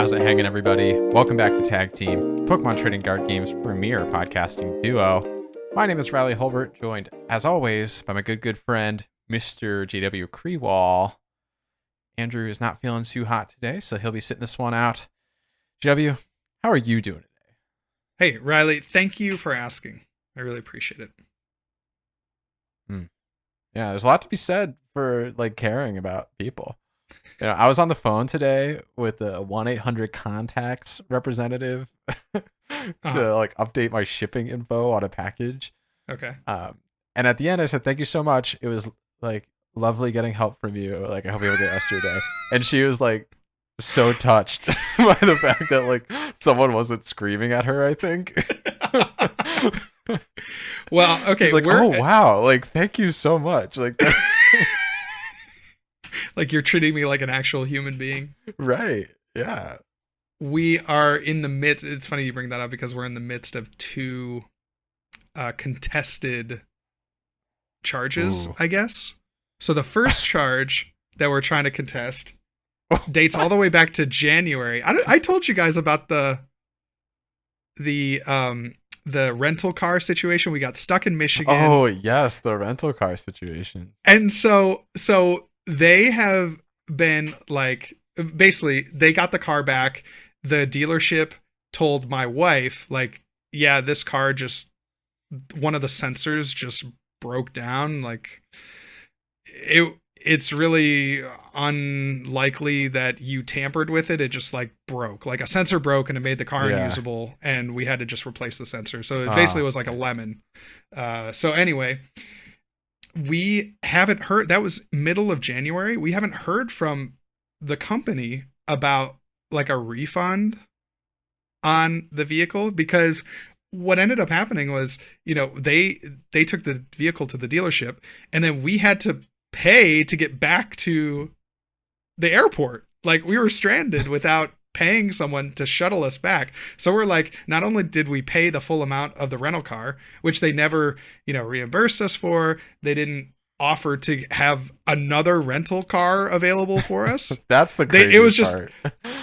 How's it hanging, everybody? Welcome back to Tag Team, Pokemon Trading Card Game's premier podcasting duo. My name is Riley Hulbert, joined, as always, by my good friend, Mr. JW Kriewall. Andrew is not feeling too hot today, so he'll be sitting this one out. JW, how are you doing today? Hey, Riley, thank you for asking. I really appreciate it. Yeah, there's a lot to be said for caring about people. You know, I was on the phone today with the 1-800-CONTACTS representative to update my shipping info on a package. Okay. And at the end, I said, "Thank you so much. It was lovely getting help from you. I hope you have a good rest of your day." And she was so touched by the fact that someone wasn't screaming at her, I think. Well, okay. Oh wow! Thank you so much. You're treating me like an actual human being. Right. Yeah. We are in the midst. It's funny you bring that up because we're in the midst of two contested charges, I guess. So the first charge that we're trying to contest dates all the way back to January. I told you guys about the rental car situation. We got stuck in Michigan. Oh yes, the rental car situation. And so they have been basically they got the car back. The dealership told my wife yeah, this car one of the sensors just broke down. It's really unlikely that you tampered with it. It just broke. A sensor broke and it made the car unusable, and we had to just replace the sensor. So it basically was like a lemon. So anyway, we haven't heard. That was middle of January. We haven't heard from the company about a refund on the vehicle, because what ended up happening was, they took the vehicle to the dealership, and then we had to pay to get back to the airport. We were stranded without paying someone to shuttle us back. So we're not only did we pay the full amount of the rental car, which they never, reimbursed us for, they didn't offer to have another rental car available for us. That's the crazy part.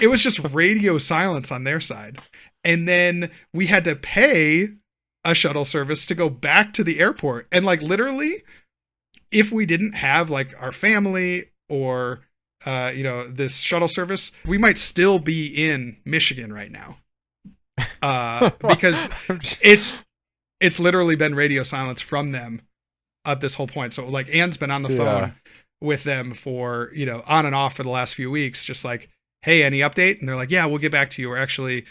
It was just radio silence on their side. And then we had to pay a shuttle service to go back to the airport. And literally, if we didn't have our family or this shuttle service, we might still be in Michigan right now, because it's literally been radio silence from them at this whole point. So Anne's been on the phone with them for on and off for the last few weeks, just hey, any update? And they're like, yeah, we'll get back to you. We're actually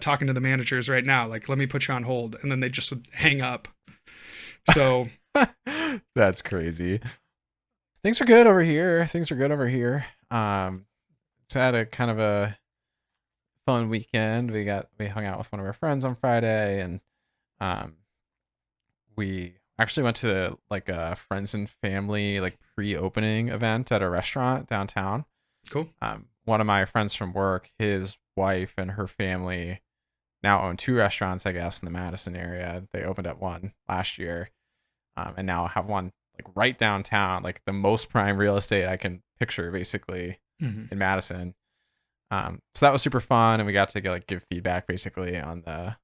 talking to the managers right now. Let me put you on hold. And then they just would hang up. So that's crazy. Things are good over here. It's had a kind of a fun weekend. We hung out with one of our friends on Friday, and we actually went to a friends and family pre-opening event at a restaurant downtown. Cool. One of my friends from work, his wife and her family now own two restaurants, I guess, in the Madison area. They opened up one last year, and now have one right downtown, the most prime real estate I can picture, basically, in Madison. So that was super fun, and we got to give feedback basically on the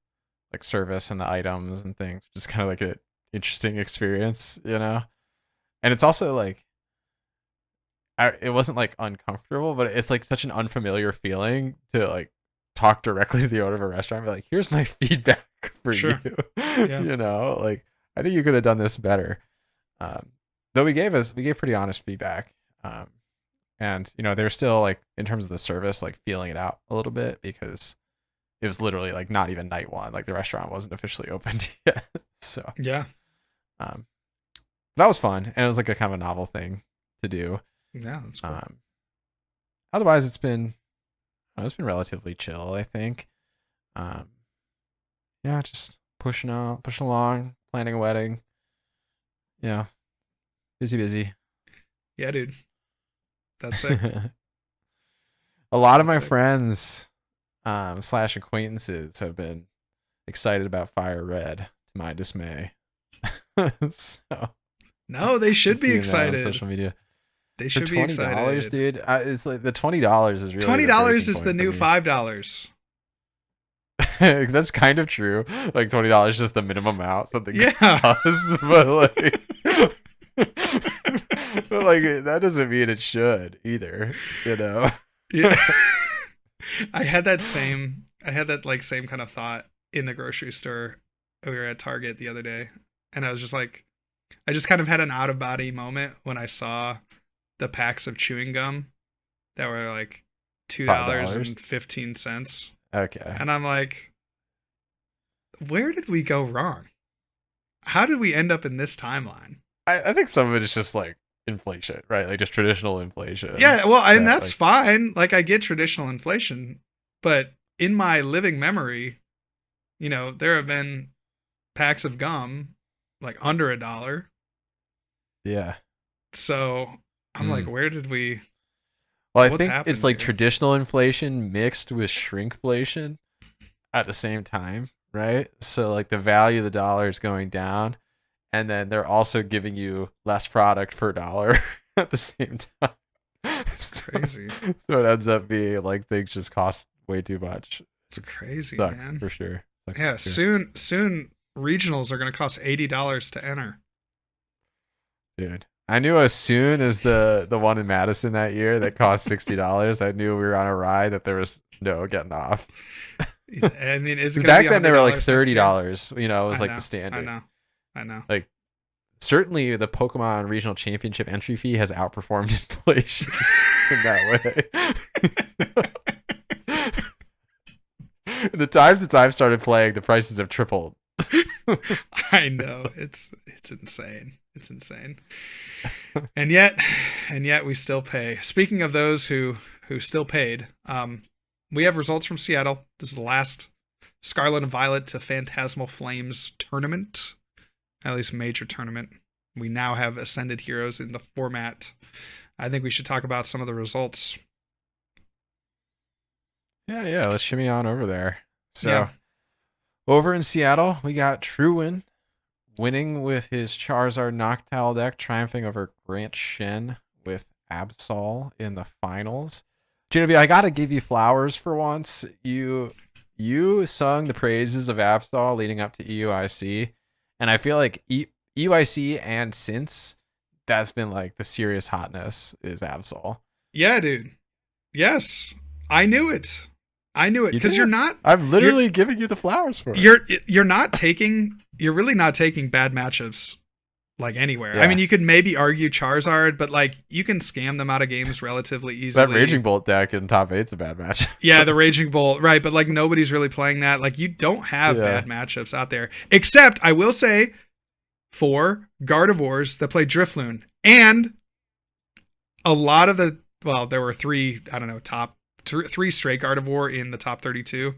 service and the items and things, which is kind of an interesting experience, And it's also it wasn't uncomfortable, but it's such an unfamiliar feeling to talk directly to the owner of a restaurant and be here's my feedback for you. Yeah. I think you could have done this better. Though we gave pretty honest feedback. And they're still in terms of the service, feeling it out a little bit, because it was literally not even night one. The restaurant wasn't officially opened yet. So yeah. That was fun, and it was a kind of a novel thing to do. Yeah, that's cool. Otherwise it's been relatively chill, I think. Yeah, just pushing along, planning a wedding. Yeah. Busy. Yeah, dude. That's it. A lot of my friends / acquaintances have been excited about Fire Red, to my dismay. So no, they should be excited. On social media. They For should be $20, excited. dude. It's like the $20 is really $20 the is the new $5. That's kind of true. Like $20 is just the minimum amount something Yeah. costs, but like, but like that doesn't mean it should either. You know? Yeah. I had that like same kind of thought in the grocery store. We were at Target the other day, and I was just like, I just kind of had an out of body moment when I saw the packs of chewing gum that were like $2.15. Okay. And I'm like, where did we go wrong? How did we end up in this timeline? I think some of it is just like inflation, right? Like just traditional inflation. Yeah, well, and that's like, fine. Like, I get traditional inflation, but in my living memory, there have been packs of gum like under $1. Yeah. So I'm like, where did we? Well, I think it's like traditional inflation mixed with shrinkflation at the same time, right? So like the value of the dollar is going down, and then they're also giving you less product per dollar at the same time. It's crazy. So it ends up being like things just cost way too much. It's crazy, Sucks, man. For sure. Sucks Yeah, for sure. soon regionals are going to cost $80 to enter. Dude, I knew as soon as the one in Madison that year that cost $60, I knew we were on a ride that there was no getting off. I mean, it's back then they were like $30. It was like the standard. I know. Like certainly the Pokemon Regional Championship entry fee has outperformed inflation in that way. The times since I've started playing, the prices have tripled. I know, it's insane. It's insane. And yet we still pay. Speaking of those who still paid, we have results from Seattle. This is the last Scarlet and Violet to Phantasmal Flames tournament, at least major tournament. We now have Ascended Heroes in the format. I think we should talk about some of the results. Yeah, let's shimmy on over there. So, over in Seattle, we got Truwin winning with his Charizard Noctowl deck, triumphing over Grant Shen with Absol in the finals. JW, I gotta give you flowers for once. You sung the praises of Absol leading up to EUIC, and I feel like EUIC and since that's been like the serious hotness is Absol. Yeah, dude. Yes, I knew it because you're not. I'm literally giving you the flowers for it. You're really not taking bad matchups like anywhere. Yeah. I mean, you could maybe argue Charizard, but like you can scam them out of games relatively easily. That Raging Bolt deck in top 8's a bad match. Yeah, the Raging Bolt, right? But like nobody's really playing that. Like you don't have bad matchups out there, except I will say for Gardevoirs that play Drifloon, and a lot of there were three straight Gardevoir in the top 32.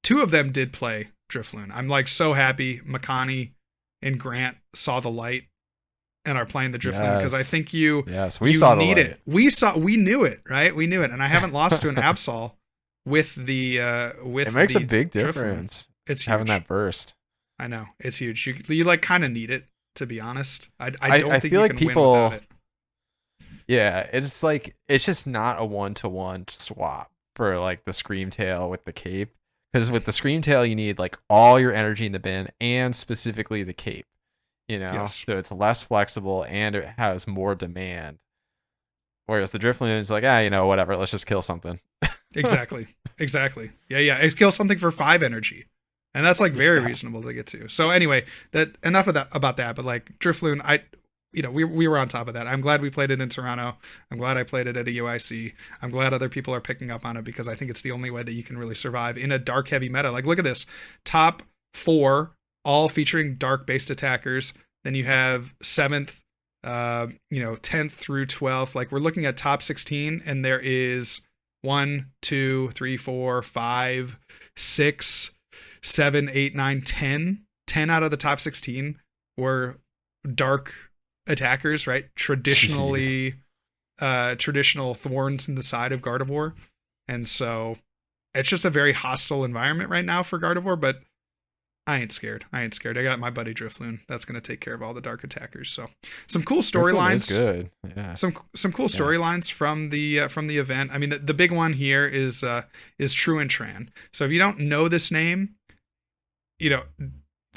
Two of them did play Drifloon. I'm like so happy Makani and Grant saw the light and are playing the Drifloon because I think we saw need it. We knew it, right? We knew it, and I haven't lost to an Absol with the with. It makes a big difference. It's huge. Having that burst. I know it's huge. You like kind of need it, to be honest. I don't think feel you like can win without it. Yeah, it's like it's just not a 1-to-1 swap for like the Screamtail with the cape. Because with the Screamtail, you need like all your energy in the bin and specifically the cape. Yes. So it's less flexible and it has more demand. Whereas the Drifloon is like, whatever, let's just kill something. Exactly. Yeah. It kills something for 5 energy. And that's like very reasonable to get to. So anyway, that enough of that about that. But like Drifloon, we were on top of that. I'm glad we played it in Toronto. I'm glad I played it at a UIC. I'm glad other people are picking up on it because I think it's the only way that you can really survive in a dark heavy meta. Like look at this. Top 4 all featuring dark based attackers. Then you have 7th, 10th through 12th. Like we're looking at top 16 and there is 1, 2, 3, 4, 5, 6, 7, 8, 9, 10. 10 out of the top 16 were dark attackers, right? Traditional thorns in the side of Gardevoir. And so it's just a very hostile environment right now for Gardevoir, but I ain't scared. I got my buddy Drifloon. That's gonna take care of all the dark attackers. So some cool storylines. Good. Yeah. Some cool storylines from the event. I mean, the big one here is Truant Tran. So if you don't know this name,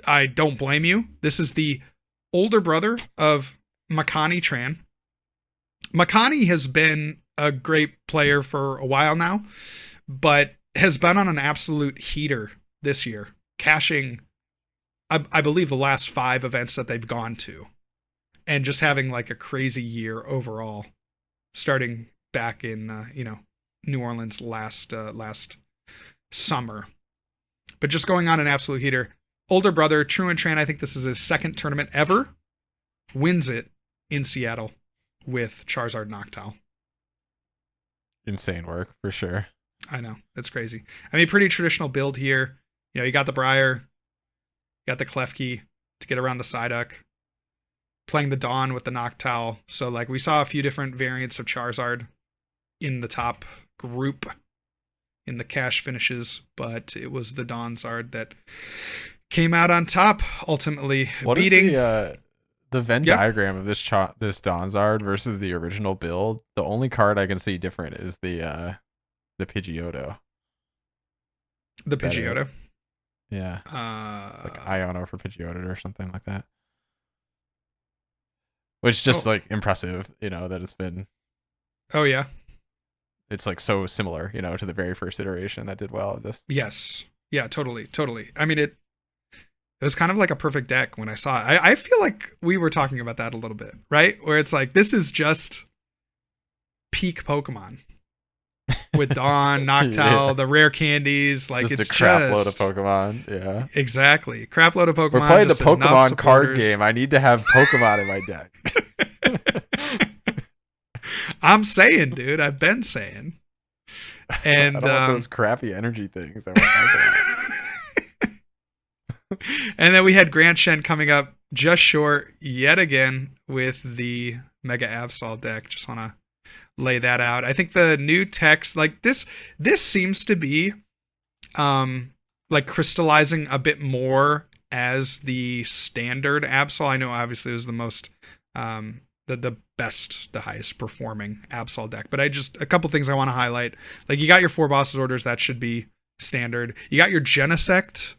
I don't blame you. This is the older brother of Makani Tran. Makani has been a great player for a while now, but has been on an absolute heater this year, cashing, I believe, the last 5 events that they've gone to, and just having like a crazy year overall, starting back in New Orleans last summer, but just going on an absolute heater. Older brother Truant Tran, I think this is his 2nd tournament ever, wins it in Seattle with Charizard Noctowl. Insane work for sure. I know, that's crazy. I mean, pretty traditional build here. You got the Briar, you got the Klefki to get around the Psyduck, playing the Dawn with the Noctowl. So like we saw a few different variants of Charizard in the top group in the cash finishes, but it was the Dawnzard that came out on top, ultimately beating. What is the Venn diagram of this Dawnzard versus the original build? The only card I can see different is the Pidgeotto. The Pidgeotto. Yeah. Like Iono for Pidgeotto or something like that. Which just like impressive, that it's been. Oh yeah. It's like so similar, to the very first iteration that did well at this. Yes. Yeah, totally. I mean, it was kind of like a perfect deck when I saw it. I feel like we were talking about that a little bit, right? Where it's like, this is just peak Pokemon. With Dawn, Noctowl, the rare candies, like just it's a crap load of Pokemon. Yeah, exactly, crap load of Pokemon. We're playing the Pokemon card game. I need to have Pokemon in my deck. I'm saying, dude. I've been saying. And I don't want those crappy energy things. And then we had Grand Shen coming up just short yet again with the Mega Absol deck. Just want to lay that out. I think the new text, like this seems to be like crystallizing a bit more as the standard Absol. I know obviously it was the most the best, the highest performing Absol deck, but a couple things I want to highlight. Like you got your 4 bosses orders, that should be standard. You got your Genesect,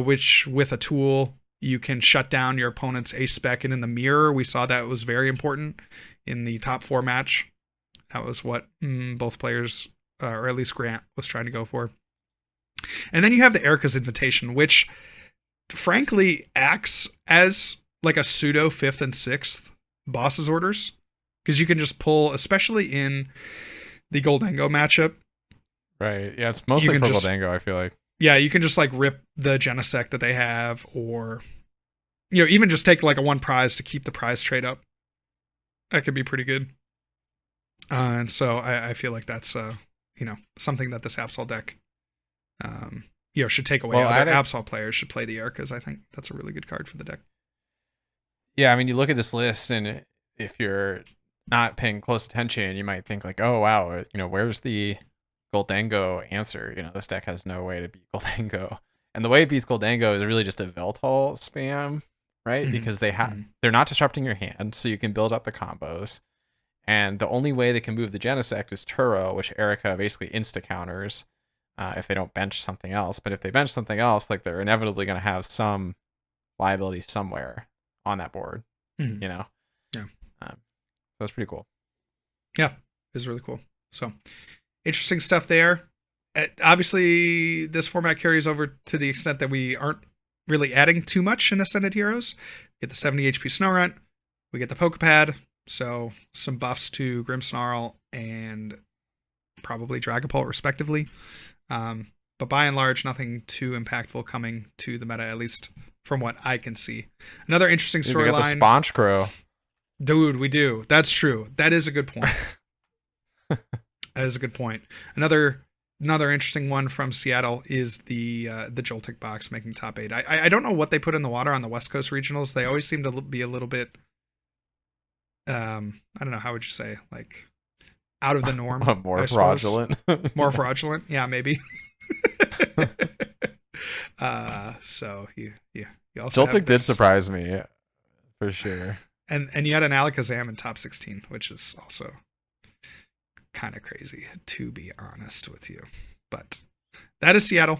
which with a tool you can shut down your opponent's ace spec, and in the mirror we saw that was very important in the top 4 match. That was what both players, or at least Grant, was trying to go for. And then you have the Erica's Invitation, which frankly acts as like a pseudo 5th and 6th bosses orders, because you can just pull, especially in the Goldango matchup. Right. Yeah, it's mostly for Goldango, I feel like. Yeah, you can just like rip the Genesect that they have, or even just take like a 1 prize to keep the prize trade up. That could be pretty good. And so I feel like that's something that this Absol deck should take away. Other Absol players should play the Ericas. I think that's a really good card for the deck. Yeah, I mean, you look at this list, and if you're not paying close attention, you might think like, oh wow, where's the Goldango answer? This deck has no way to beat Goldango. And the way it beats Goldango is really just a Veltal spam, right? Mm-hmm. Because they're not disrupting your hand, so you can build up the combos. And the only way they can move the Genesect is Turo, which Erica basically insta counters if they don't bench something else. But if they bench something else, like they're inevitably going to have some liability somewhere on that board. Mm-hmm. Yeah. So that's pretty cool. Yeah, it's really cool. So interesting stuff there. Obviously, this format carries over to the extent that we aren't really adding too much in Ascended Heroes. We get the 70 HP Snorunt. We get the Pokepad. So some buffs to Grimmsnarl and probably Dragapult respectively. But by and large, nothing too impactful coming to the meta, at least from what I can see. Another interesting storyline. We got the Sponge Crow. Dude, we do. That's true. That is a good point. That is a good point. Another interesting one from Seattle is the Joltik box making top 8. I don't know what they put in the water on the West Coast regionals. They always seem to be a little bit, I don't know, how would you say, like out of the norm. More fraudulent. More fraudulent. Yeah, maybe. So you also Joltik have did this. surprise me for sure. And you had an Alakazam in top 16, which is also kind of crazy, to be honest with you. But that is Seattle.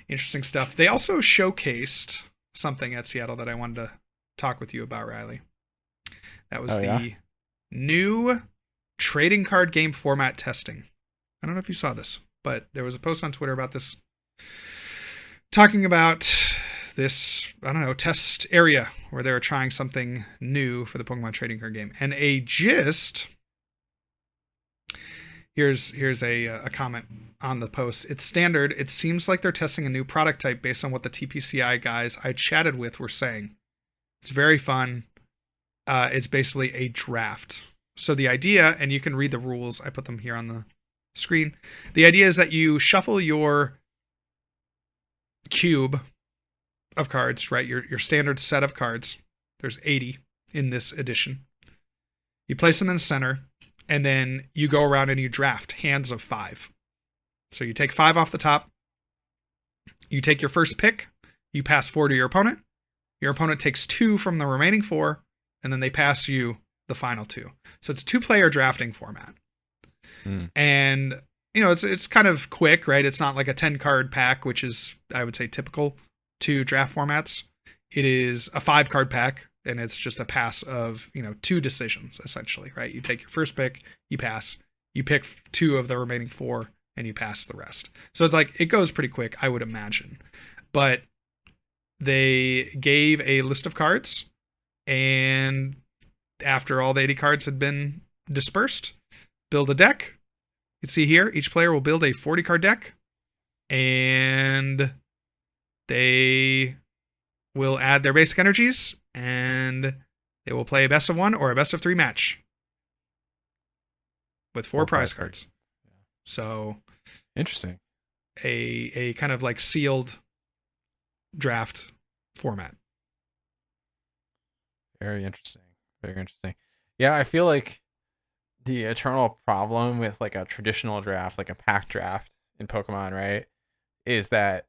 Interesting stuff. They also showcased something at Seattle that I wanted to talk with you about, Riley. That was new trading card game format testing. I don't know if you saw this, but there was a post on Twitter about this, talking about this, I don't know, test area where they were trying something new for the Pokemon trading card game. And a gist, here's a comment on the post. It's standard. It seems like they're testing a new product type based on what the TPCI guys I chatted with were saying. It's very fun. It's basically a draft. So the idea, and you can read the rules, I put them here on the screen. The idea is that you shuffle your cube of cards, right? Your standard set of cards. There's 80 in this edition. You place them in the center, and then you go around and you draft hands of 5. So you take 5 off the top. You take your first pick. You pass 4 to your opponent. Your opponent takes 2 from the remaining 4, and then they pass you the final 2. So it's a 2-player drafting format. And, you know, it's kind of quick, right? It's not like a 10-card pack, which is, I would say, typical to draft formats. It is a 5-card pack, and it's just a pass of, you know, 2 decisions, essentially, right? You take your first pick, you pass, you pick 2 of the remaining 4, and you pass the rest. So it's like, it goes pretty quick, I would imagine. But they gave a list of cards, and after all the 80 cards had been dispersed, build a deck. You can see here, each player will build a 40-card deck, and they will add their basic energies, and they will play a best of 1 or a best of 3 match with 4 prize cards. So interesting. A kind of like sealed draft format. Very interesting. Very interesting. Yeah, I feel like the eternal problem with like a traditional draft, like a pack draft in Pokemon, right, is that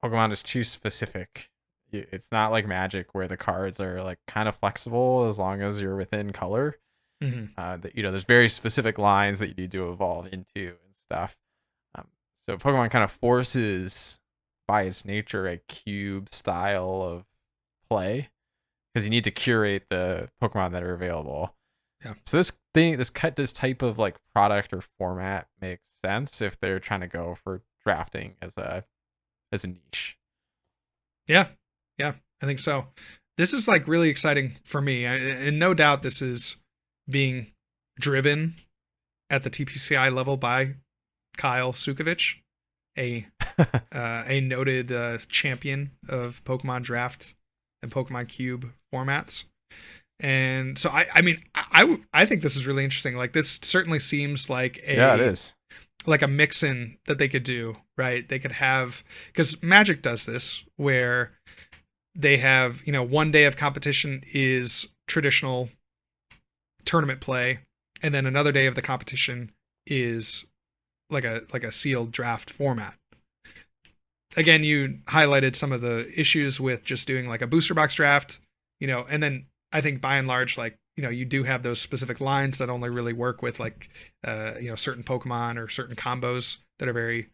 Pokemon is too specific. It's not like Magic where the cards are like kind of flexible as long as you're within color. That, you know, there's very specific lines that you need to evolve into and stuff. So Pokemon kind of forces, by its nature, a cube style of play because you need to curate the Pokemon that are available. Yeah. So this type of like product or format makes sense if they're trying to go for drafting as a niche. Yeah, I think so. This is like really exciting for me, and no doubt this is being driven at the TPCI level by Kyle Sukovich, a noted champion of Pokemon Draft and Pokemon Cube formats. And so I think this is really interesting. Like, this certainly seems like it is like a mix-in that they could do, right? They could have, because Magic does this where they have, you know, one day of competition is traditional tournament play, and then another day of the competition is like a sealed draft format. Again, you highlighted some of the issues with just doing like a booster box draft, you know, and then I think by and large, like, you know, you do have those specific lines that only really work with like, you know, certain Pokemon or certain combos that are very,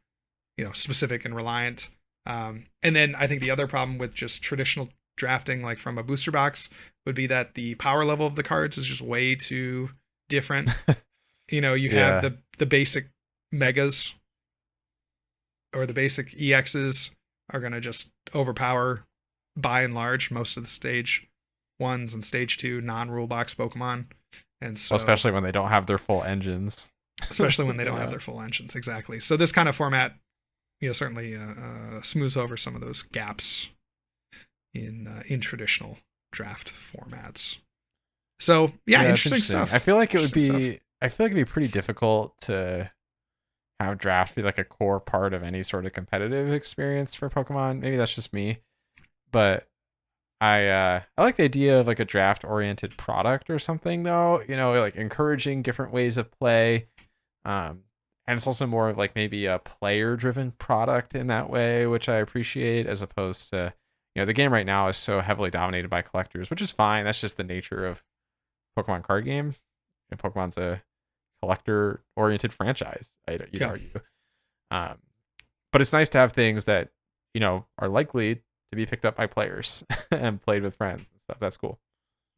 you know, specific and reliant. And then I think the other problem with just traditional drafting, like from a booster box, would be that the power level of the cards is just way too different. You know, you have the basic megas or the basic EXs are going to just overpower by and large most of the stage 1s and stage 2 non-rule box Pokemon. And so, well, especially when they don't have their full engines. Especially when they don't have their full engines, exactly. So this kind of format, you know, certainly smooths over some of those gaps in traditional draft formats. So yeah, interesting stuff. I feel like it'd be pretty difficult to have draft be like a core part of any sort of competitive experience for Pokemon. Maybe that's just me, but I like the idea of like a draft oriented product or something, though, you know, like encouraging different ways of play, and and it's also more of like maybe a player driven product in that way, which I appreciate, as opposed to, the game right now is so heavily dominated by collectors, which is fine. That's just the nature of Pokemon card game. And Pokemon's a collector oriented franchise, you'd argue. But it's nice to have things that, are likely to be picked up by players and played with friends and stuff. That's cool.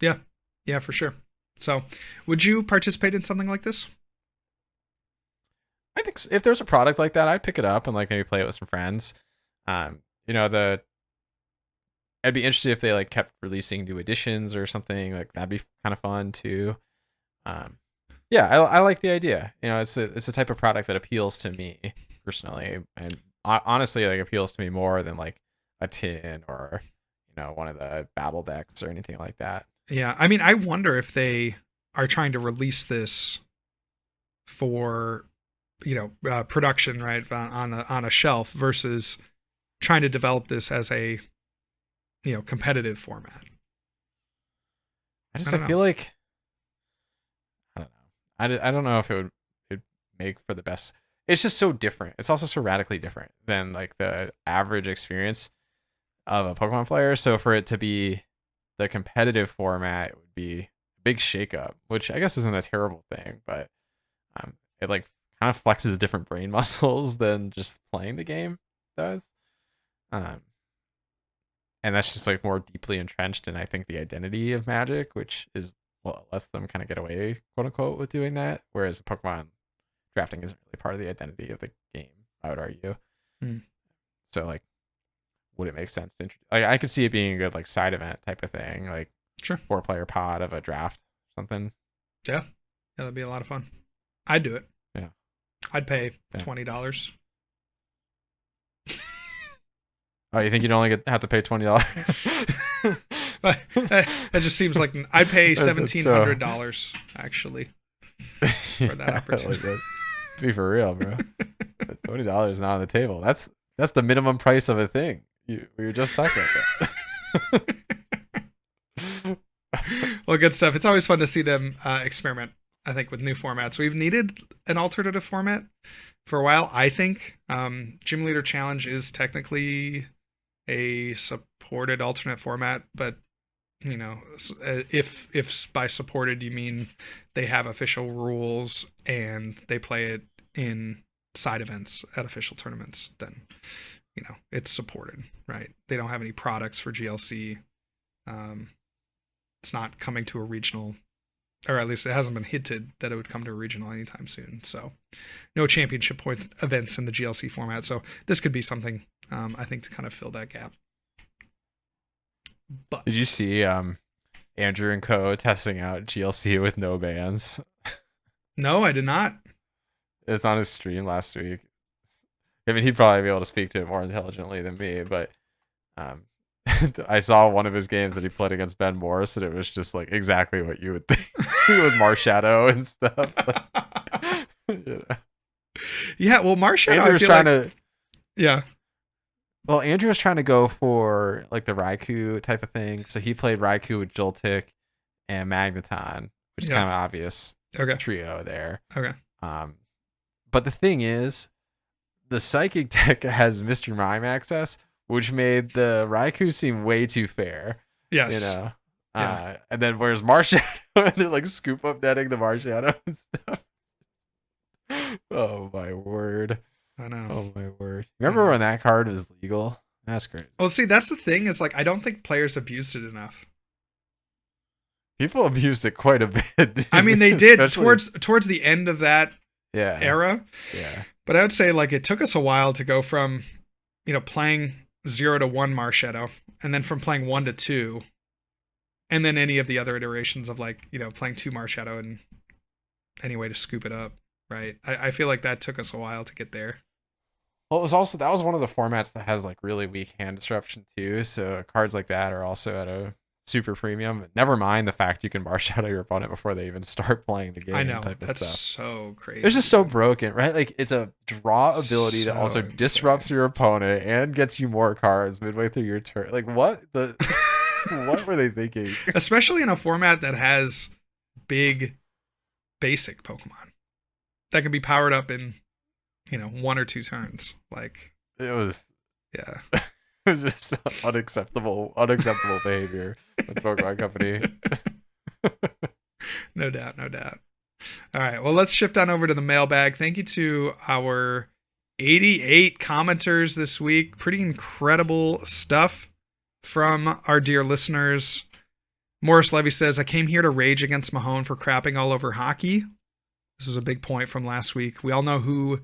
Yeah, for sure. So would you participate in something like this? I think if there's a product like that, I'd pick it up and like maybe play it with some friends. I'd be interested if they like kept releasing new editions or something. Like that'd be kind of fun too. I like the idea. It's a type of product that appeals to me personally, and honestly, like appeals to me more than like a tin or one of the battle decks or anything like that. Yeah, I mean, I wonder if they are trying to release this for production, right, on a shelf versus trying to develop this as a competitive format. I feel like I don't know. I don't know if it would make for the best. It's just so different. It's also so radically different than like the average experience of a Pokemon player. So for it to be the competitive format, it would be a big shakeup, which I guess isn't a terrible thing, but it like kind of flexes different brain muscles than just playing the game does. And that's just like more deeply entrenched in, I think, the identity of Magic, which is what lets them kind of get away, quote unquote, with doing that. Whereas Pokemon drafting isn't really part of the identity of the game, I would argue. So like, would it make sense to I could see it being a good like side event type of thing, like sure 4-player pod of a draft or something. Yeah, that'd be a lot of fun. I'd do it. Yeah, I'd pay $20. Oh, you think you'd only have to pay $20? That just seems like I'd pay $1,700 actually for that opportunity. Like be for real, bro. $20 is not on the table. That's the minimum price of a thing. We were just talking about that. Well, good stuff. It's always fun to see them experiment, I think, with new formats. We've needed an alternative format for a while, I think. Gym Leader Challenge is technically a supported alternate format, but if by supported you mean they have official rules and they play it in side events at official tournaments, then it's supported, right? They don't have any products for GLC. It's not coming to a regional, or at least it hasn't been hinted that it would come to a regional anytime soon. So no championship points events in the GLC format. So this could be something, I think, to kind of fill that gap. But did you see Andrew and Co testing out GLC with no bans? No, I did not. It's on his stream last week. I mean, he'd probably be able to speak to it more intelligently than me, but I saw one of his games that he played against Ben Morris, and it was just like exactly what you would think with Marshadow and stuff. Yeah, well, Marshadow, Andrew was trying to. Yeah. Well, Andrew was trying to go for like the Raikou type of thing, so he played Raikou with Joltik and Magneton, which is kind of an obvious trio there. Okay. But the thing is, the Psychic deck has Mr. Mime access, which made the Raikou seem way too fair. Yes. And then whereas Marshadow, they're like scoop up netting the Marshadow and stuff. Oh my word. I know. Oh my word. Remember when that card was legal? That's great. Well, see, that's the thing is like I don't think players abused it enough. People abused it quite a bit. Dude. I mean, they did towards the end of that era. Yeah. But I would say like it took us a while to go from, playing 0 to 1 Marshadow, and then from playing 1 to 2, and then any of the other iterations of like, playing 2 Marshadow and any way to scoop it up. Right. I feel like that took us a while to get there. Well, that was one of the formats that has like really weak hand disruption too. So cards like that are also at a super premium. Never mind the fact you can Marshadow your opponent before they even start playing the game. I know. Type of that's stuff. so crazy. It's just so broken, right? Like it's a draw ability that also disrupts your opponent and gets you more cards midway through your turn. Like what what were they thinking? Especially in a format that has big basic Pokemon that can be powered up in one or two turns. Like it was yeah. it was just unacceptable behavior with the Pokemon Company. No doubt. All right, well, let's shift on over to the mailbag. Thank you to our 88 commenters this week. Pretty incredible stuff from our dear listeners. Morris Levy says, I came here to rage against Mahone for crapping all over hockey. This is a big point from last week. We all know who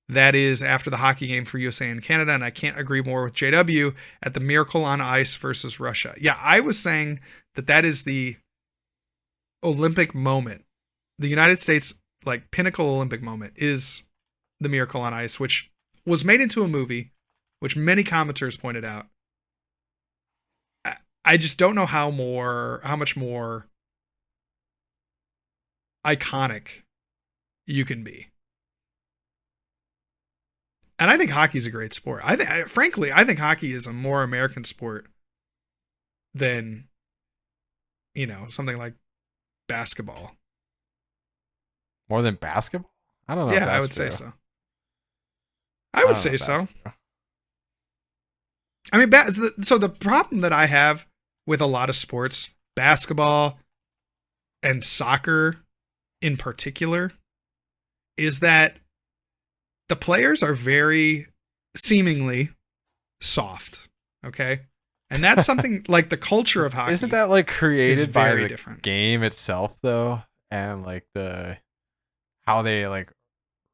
that is after the hockey game for USA and Canada, and I can't agree more with JW at the Miracle on Ice versus Russia. Yeah, I was saying that is the Olympic moment. The United States, like, pinnacle Olympic moment is the Miracle on Ice, which was made into a movie, which many commenters pointed out. I just don't know how much more iconic you can be. And I think hockey's a great sport. Frankly, I think hockey is a more American sport than, something like basketball. More than basketball? I don't know. Yeah, I would say so. I would say so. I mean, so the problem that I have with a lot of sports, basketball and soccer in particular, is that the players are very seemingly soft. Okay. And that's something like the culture of hockey. Isn't that like created by the different game itself though? And like how they like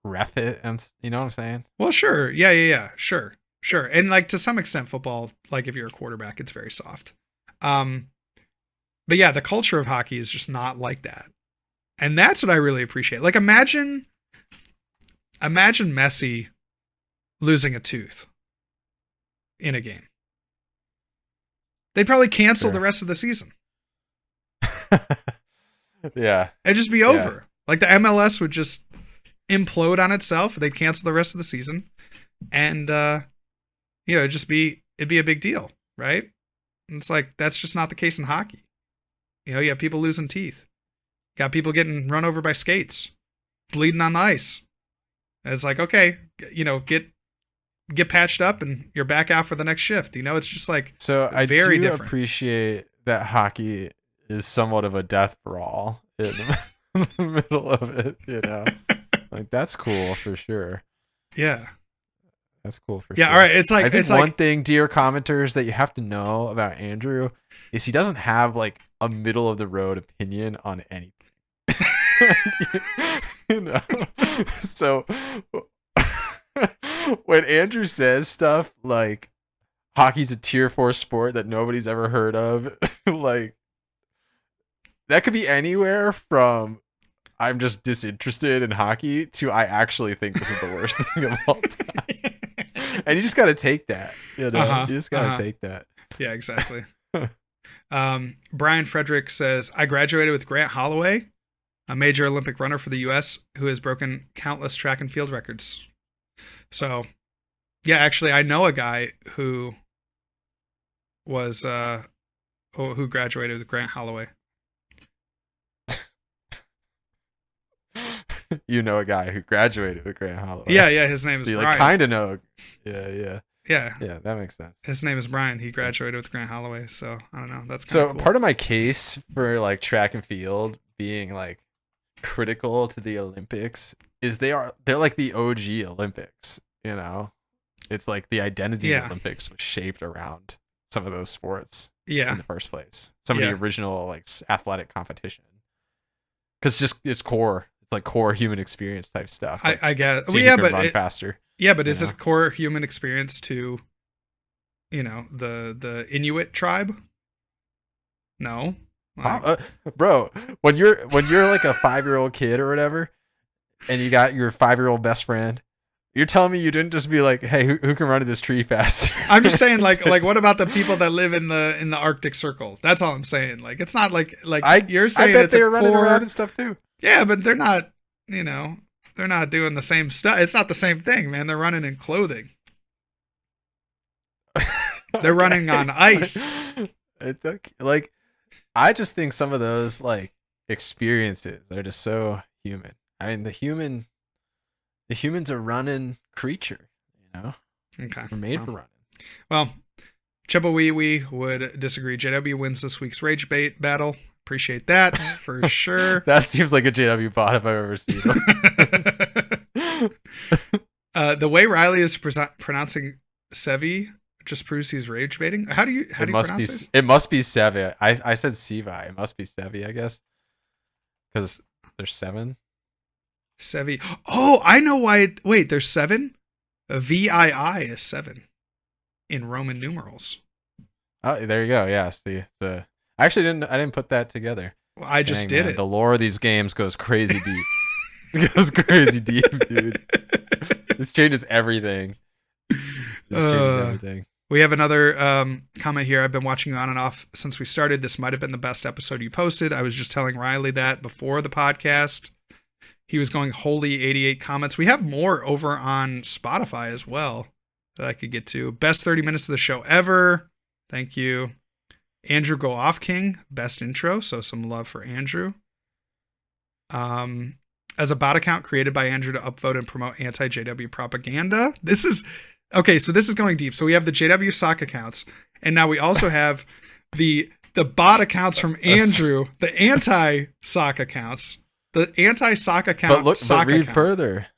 ref it, and you know what I'm saying? Well, sure. Yeah. Sure. And like to some extent football, like if you're a quarterback, it's very soft. But yeah, the culture of hockey is just not like that. And that's what I really appreciate. Like imagine Messi losing a tooth in a game. They'd probably cancel the rest of the season. Yeah. It'd just be over. Yeah. Like the MLS would just implode on itself. They'd cancel the rest of the season. And, it'd be a big deal, right? And it's like, that's just not the case in hockey. You have people losing teeth. You got people getting run over by skates, bleeding on the ice. And it's like, okay, get patched up and you're back out for the next shift. It's just like, so I very do different. Appreciate that hockey is somewhat of a death brawl in the middle of it, like that's cool for sure. Yeah. That's cool for sure. Yeah, all right. It's like I think one thing, dear commenters, that you have to know about Andrew is he doesn't have like a middle of the road opinion on anything. So when Andrew says stuff like hockey's a tier 4 sport that nobody's ever heard of, like that could be anywhere from I'm just disinterested in hockey to I actually think this is the worst thing of all time. And you just got to take that. You just got to take that. Yeah, exactly. Brian Frederick says, I graduated with Grant Holloway, a major Olympic runner for the U.S. who has broken countless track and field records. So, yeah, actually, I know a guy who was who graduated with Grant Holloway. You know a guy who graduated with Grant Holloway. Yeah, his name is Brian. Like kind of know. Yeah, that makes sense. His name is Brian. He graduated with Grant Holloway, so I don't know. That's kind so of cool. Part of my case for like track and field being like critical to the Olympics is they're like the OG Olympics. It's like the identity of the Olympics was shaped around some of those sports. In the first place, some of the original like athletic competition, because just it's core. It's like core human experience type stuff. Like, I guess. But run faster. Yeah, but is it a core human experience to, the Inuit tribe? No, bro. When you're like a 5-year-old kid or whatever, and you got your 5-year-old best friend, you're telling me you didn't just be like, hey, who can run to this tree faster? I'm just saying, like what about the people that live in the Arctic Circle? That's all I'm saying. Like, it's not like you're saying. I bet they're running around and stuff too. Yeah, but they're not. They're not doing the same stuff. It's not the same thing, man. They're running in clothing. They're running on ice. It's okay. Like, I just think some of those like experiences are just so human. I mean, the human The human's a running creature, Okay. We're made for running. Well, Chippewa would disagree. JW wins this week's Rage Bait battle. Appreciate that for sure. That seems like a JW bot if I've ever seen it. The way Riley is pronouncing Sevi just proves he's rage baiting. How do you pronounce this? It must be Sevi. I said Sevi. It must be Sevi, I guess. Because there's 7. Sevi. Oh, I know why. Wait, there's 7? VII is 7 in Roman numerals. Oh, there you go. Yeah, see, I actually didn't put that together. Well, I just did it. The lore of these games goes crazy deep. It goes crazy deep, dude. This changes everything. We have another comment here. I've been watching you on and off since we started. This might have been the best episode you posted. I was just telling Riley that before the podcast. He was going holy 88 comments. We have more over on Spotify as well that I could get to. Best 30 minutes of the show ever. Thank you. Andrew Go Off King, best intro. So some love for Andrew. As a bot account created by Andrew to upvote and promote anti-JW propaganda. This is going deep. So we have the JW sock accounts, and now we also have the bot accounts from Andrew, the anti-sock accounts. The anti-sock account. But read further.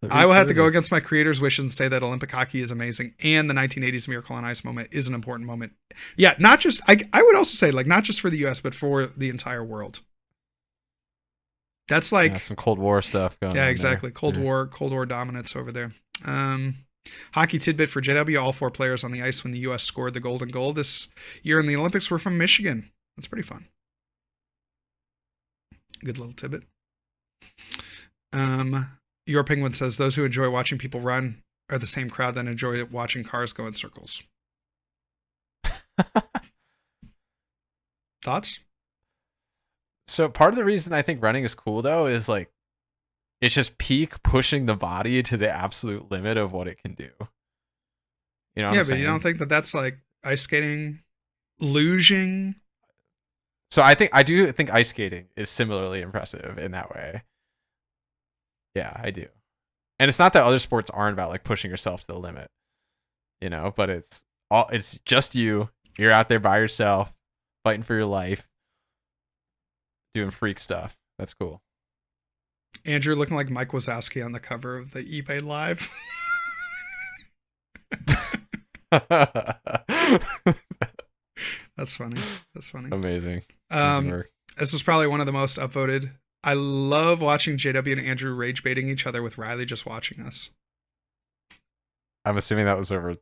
I will have to go against my creator's wish and say that Olympic hockey is amazing, and the 1980s Miracle on Ice moment is an important moment. Yeah, not just I would also say not just for the U.S. but for the entire world. That's some Cold War stuff going on. Yeah, exactly. Cold War dominance over there. Hockey tidbit for JW: all 4 players on the ice when the U.S. scored the golden goal this year in the Olympics were from Michigan. That's pretty fun. Good little tidbit. Your Penguin says those who enjoy watching people run are the same crowd that enjoy watching cars go in circles. Thoughts? So part of the reason I think running is cool though is it's just peak pushing the body to the absolute limit of what it can do. You know? Yeah, but you don't think that's like ice skating, luging? So I do think ice skating is similarly impressive in that way. Yeah, I do. And it's not that other sports aren't about pushing yourself to the limit, but it's just you. You're out there by yourself, fighting for your life, doing freak stuff. That's cool. Andrew looking like Mike Wazowski on the cover of the eBay Live. That's funny. Amazing. This is probably one of the most upvoted. I love watching JW and Andrew rage baiting each other with Riley just watching us. I'm assuming that was over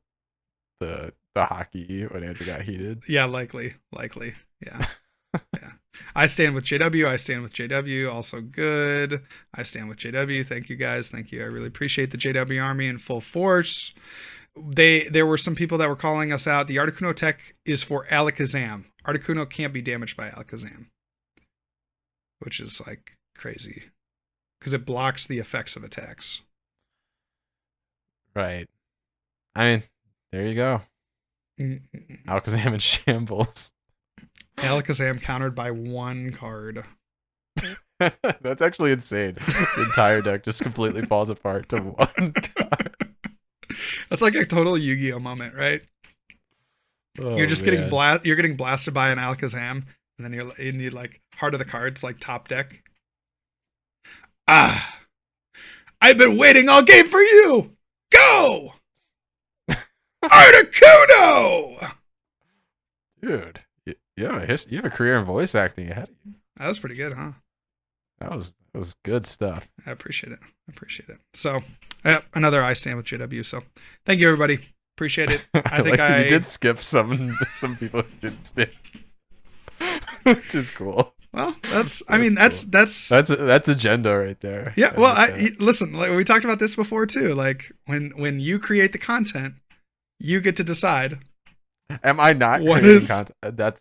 the hockey when Andrew got heated. Yeah, likely. Yeah. Yeah. I stand with JW. Also good. I stand with JW. Thank you guys. Thank you. I really appreciate the JW Army in full force. There were some people that were calling us out. The Articuno tech is for Alakazam. Articuno can't be damaged by Alakazam, which is crazy because it blocks the effects of attacks. Right. I mean, there you go. Alakazam in shambles. Alakazam countered by 1 card. That's actually insane. The entire deck just completely falls apart to 1 card. That's like a total Yu-Gi-Oh moment, right? Oh, you're just getting you're getting blasted by an Alakazam, and then you need heart of the cards, top deck. I've been waiting all game for you. Go, Articuno! Dude, yeah, you have a career in voice acting ahead of you. That was pretty good, huh? That was good stuff. I appreciate it. So, another I stand with JW. So, thank you everybody. Appreciate it. I think you did skip some people who didn't stand, which is cool. Well, that's agenda right there. Yeah. Well, listen. We talked about this before too. When you create the content, you get to decide. Am I not creating content? That's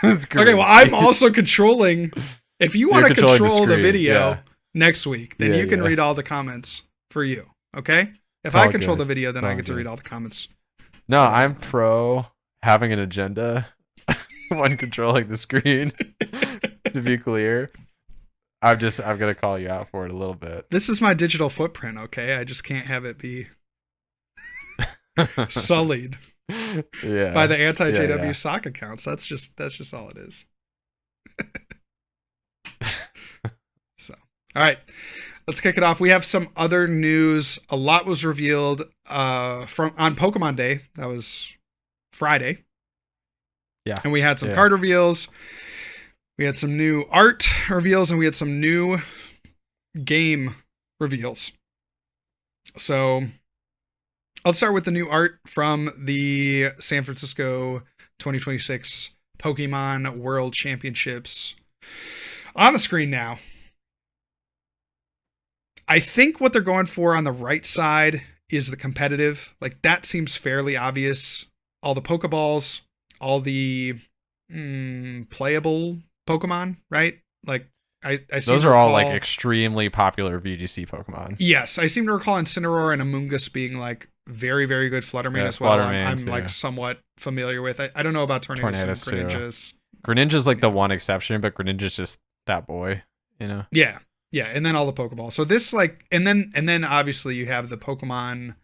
okay. Well, I'm also controlling. If you want to control the video next week, then you can read all the comments for you. Okay? If I control the video, then I get to read all the comments. No, I'm pro having an agenda when controlling the screen. To be clear, I'm gonna call you out for it a little bit. This is my digital footprint, okay? I just can't have it be sullied by the anti JW sock accounts. That's just all it is. So, all right, let's kick it off. We have some other news. A lot was revealed on Pokemon Day. That was Friday. Yeah, and we had some card reveals. We had some new art reveals, and we had some new game reveals. So I'll start with the new art from the San Francisco 2026 Pokemon World Championships on the screen now. I think what they're going for on the right side is the competitive. Like, that seems fairly obvious. All the Pokeballs, all the playable Pokemon, right? Like, I those are all like extremely popular VGC Pokemon. Yes, I seem to recall Incineroar and Amoonguss being like very, very good Fluttermane as well. I'm like somewhat familiar with. I don't know about Tornadus and Greninjas. Greninja's like the one exception, but Greninja's just that boy, you know? Yeah. Yeah, and then all the Pokeballs. So this like and then obviously you have the Pokemon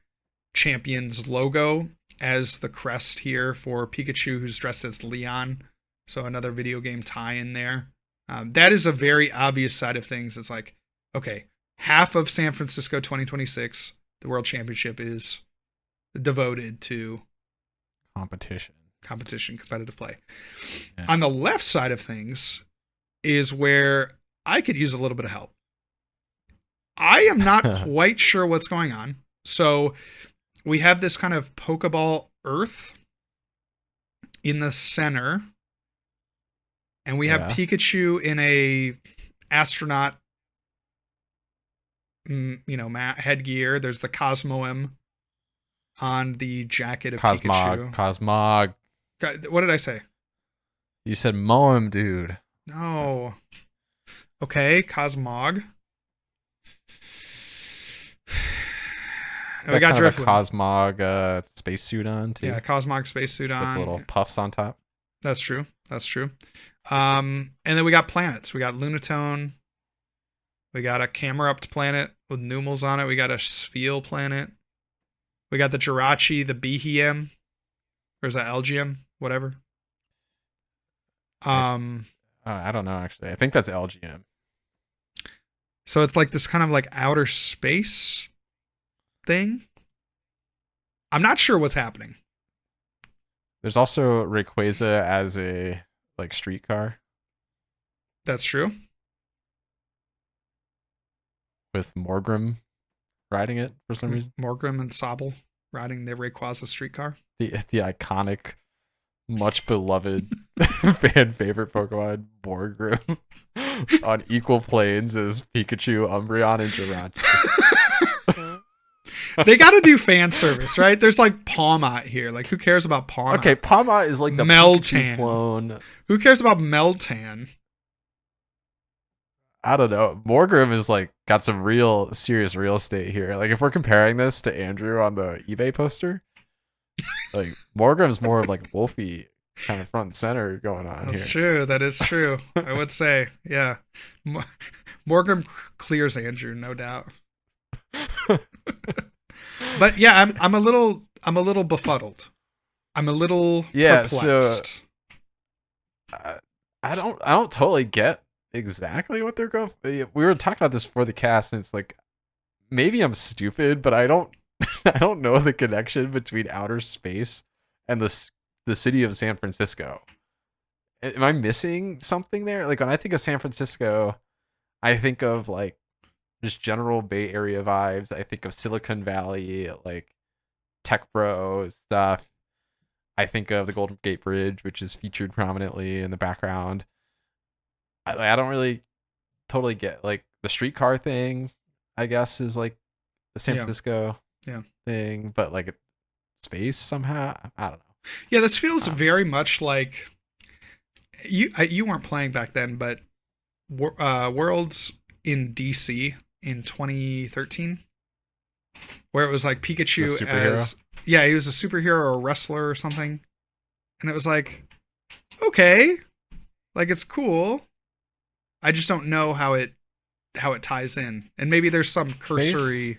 Champions logo as the crest here for Pikachu, who's dressed as Leon. So another video game tie-in there. That is a very obvious side of things. It's like, okay, half of San Francisco 2026, the World Championship, is devoted to competition, competitive play. Yeah. On the left side of things is where I could use a little bit of help. I am not quite sure what's going on. So we have this kind of Pokeball Earth in the center. And we have Pikachu in a astronaut, headgear. There's the Cosmoem on the jacket of Pikachu. Cosmog. What did I say? You said Moem, dude. No. Okay, Cosmog. We got kind of a Cosmog spacesuit on too. Yeah, Cosmog spacesuit on. With little puffs on top. That's true. And then we got planets. We got Lunatone. We got a Camerupt planet with Numels on it. We got a Spheal planet. We got the Jirachi, the Behem. Or is that Elgium? Whatever. I don't know, actually. I think that's LGM. So it's like this kind of like outer space thing. I'm not sure what's happening. There's also Rayquaza as a like streetcar. That's true. With Morgrem riding it for some reason. Morgrem and Sobble riding the Rayquaza streetcar. The iconic, much beloved fan favorite Pokemon Morgrem on equal planes as Pikachu, Umbreon, and Jirachi. They got to do fan service, right? There's like Pawmot here. Like, who cares about Pawmot? Okay, Pawmot is like the Meltan clone. Who cares about Meltan? I don't know. Morgrem is like got some real serious real estate here. Like, if we're comparing this to Andrew on the eBay poster, like Morgrem's more of like Wolfie kind of front and center going on. That's true. That is true. I would say, yeah. Morgrem clears Andrew, no doubt. But yeah, I'm a little befuddled. I'm a little perplexed. So I don't totally get exactly what they're going. We were talking about this before the cast, and it's like maybe I'm stupid, but I don't know the connection between outer space and the city of San Francisco. Am I missing something there? Like, when I think of San Francisco, I think of like just general Bay Area vibes. I think of Silicon Valley, like tech bro stuff. I think of the Golden Gate Bridge, which is featured prominently in the background. I don't really totally get like the streetcar thing, I guess, is like the San Francisco thing, but like space somehow. I don't know. Yeah, this feels very much like you weren't playing back then, but Worlds in DC in 2013, where it was like Pikachu as he was a superhero or a wrestler or something, and it was like, okay, like, it's cool. I just don't know how it how it ties in, and maybe there's some cursory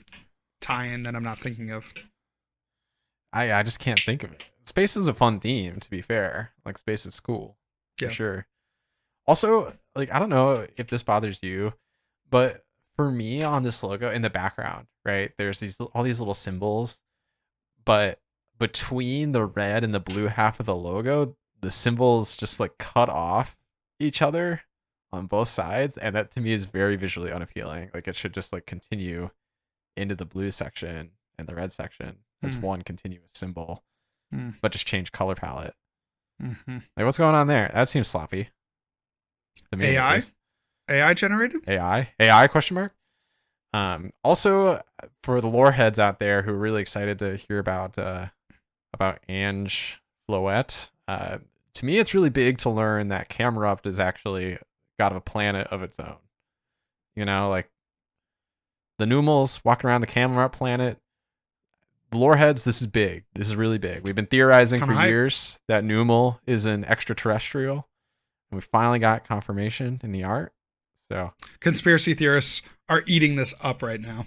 tie-in that I'm not thinking of. I just can't think of it. Space is a fun theme, to be fair. Like, space is cool, for sure. Also, like, I don't know if this bothers you, but for me on this logo in the background, right, there's all these little symbols, but between the red and the blue half of the logo, the symbols just like cut off each other on both sides, and that to me is very visually unappealing. Like, it should just like continue into the blue section and the red section as one continuous symbol, but just change color palette. Like, what's going on there? That seems sloppy. AI generated? AI question mark. Also, for the lore heads out there who are really excited to hear about Ange Floette, to me it's really big to learn that Camerupt is actually got a planet of its own. You know, like the Numels walking around the Camerupt planet. The lore heads, this is big. This is really big. We've been theorizing for years that Numel is an extraterrestrial, and we finally got confirmation in the art. So conspiracy theorists are eating this up right now.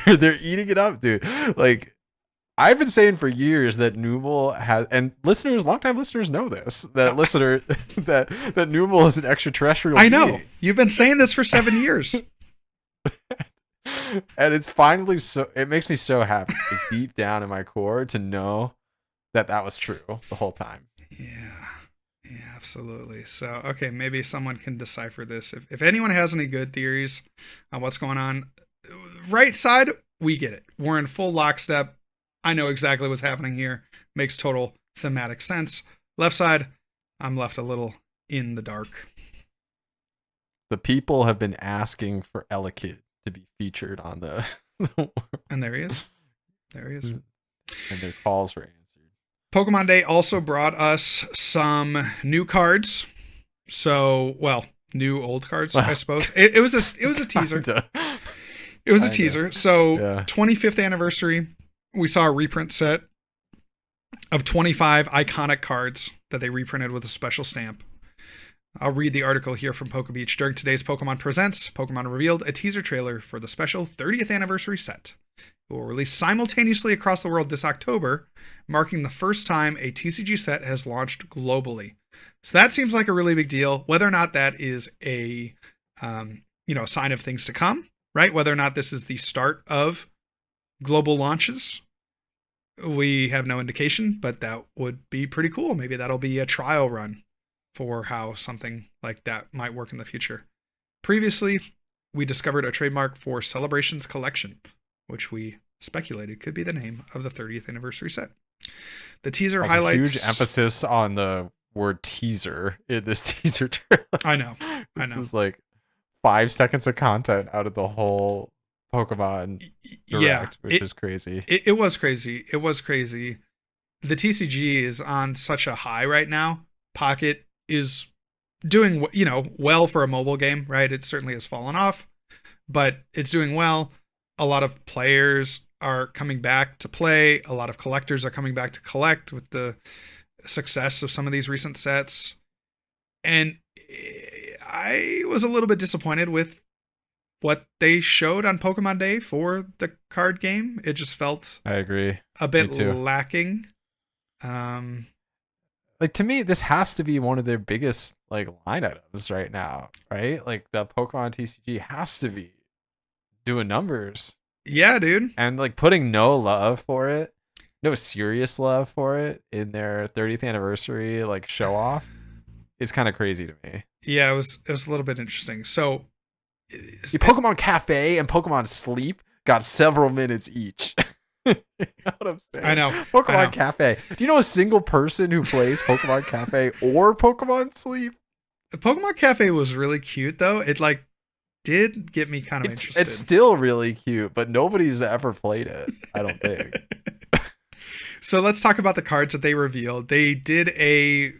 They're eating it up, dude. Like, I've been saying for years that Numel has, and longtime listeners know this, that Numel is an extraterrestrial I know. Being. You've been saying this for 7 years. And it's finally it makes me so happy, like, deep down in my core, to know that was true the whole time. Yeah, absolutely. So, okay, maybe someone can decipher this. If anyone has any good theories on what's going on, right side, we get it. We're in full lockstep. I know exactly what's happening here. Makes total thematic sense. Left side, I'm left a little in the dark. The people have been asking for Elekid to be featured on the and there he is. And their calls were answered. Pokemon Day also brought us some new cards. So, well, new old cards, I suppose. It was a teaser. It was a teaser. So, 25th anniversary, we saw a reprint set of 25 iconic cards that they reprinted with a special stamp. I'll read the article here from PokeBeach. During today's Pokemon Presents, Pokemon revealed a teaser trailer for the special 30th anniversary set. It will release simultaneously across the world this October, marking the first time a TCG set has launched globally. So that seems like a really big deal. Whether or not that is a sign of things to come, right? Whether or not this is the start of global launches, we have no indication, but that would be pretty cool. Maybe that'll be a trial run for how something like that might work in the future. Previously, we discovered a trademark for Celebrations Collection, which we speculated could be the name of the 30th anniversary set. The teaser highlights... huge emphasis on the word teaser in this teaser trailer. I know. It was like 5 seconds of content out of the whole Pokemon Direct, which is crazy. It was crazy. It was crazy. The TCG is on such a high right now. Pocket is doing, well for a mobile game, right? It certainly has fallen off, but it's doing well. A lot of players are coming back to play. A lot of collectors are coming back to collect with the success of some of these recent sets. And I was a little bit disappointed with what they showed on Pokemon Day for the card game. It just felt, I agree, a bit lacking. Like, to me, this has to be one of their biggest like line items right now, right? Like, the Pokemon TCG has to be doing numbers. Yeah, dude. And like putting no love for it, no serious love for it in their 30th anniversary like show off is kind of crazy to me. Yeah, it was a little bit interesting. So, the Pokemon Cafe and Pokemon Sleep got several minutes each. You know what I'm saying? I know. Pokemon Cafe. Do you know a single person who plays Pokemon Cafe or Pokemon Sleep? The Pokemon Cafe was really cute, though. It did get me kind of interested. It's still really cute, but nobody's ever played it, I don't think. So let's talk about the cards that they revealed. They did a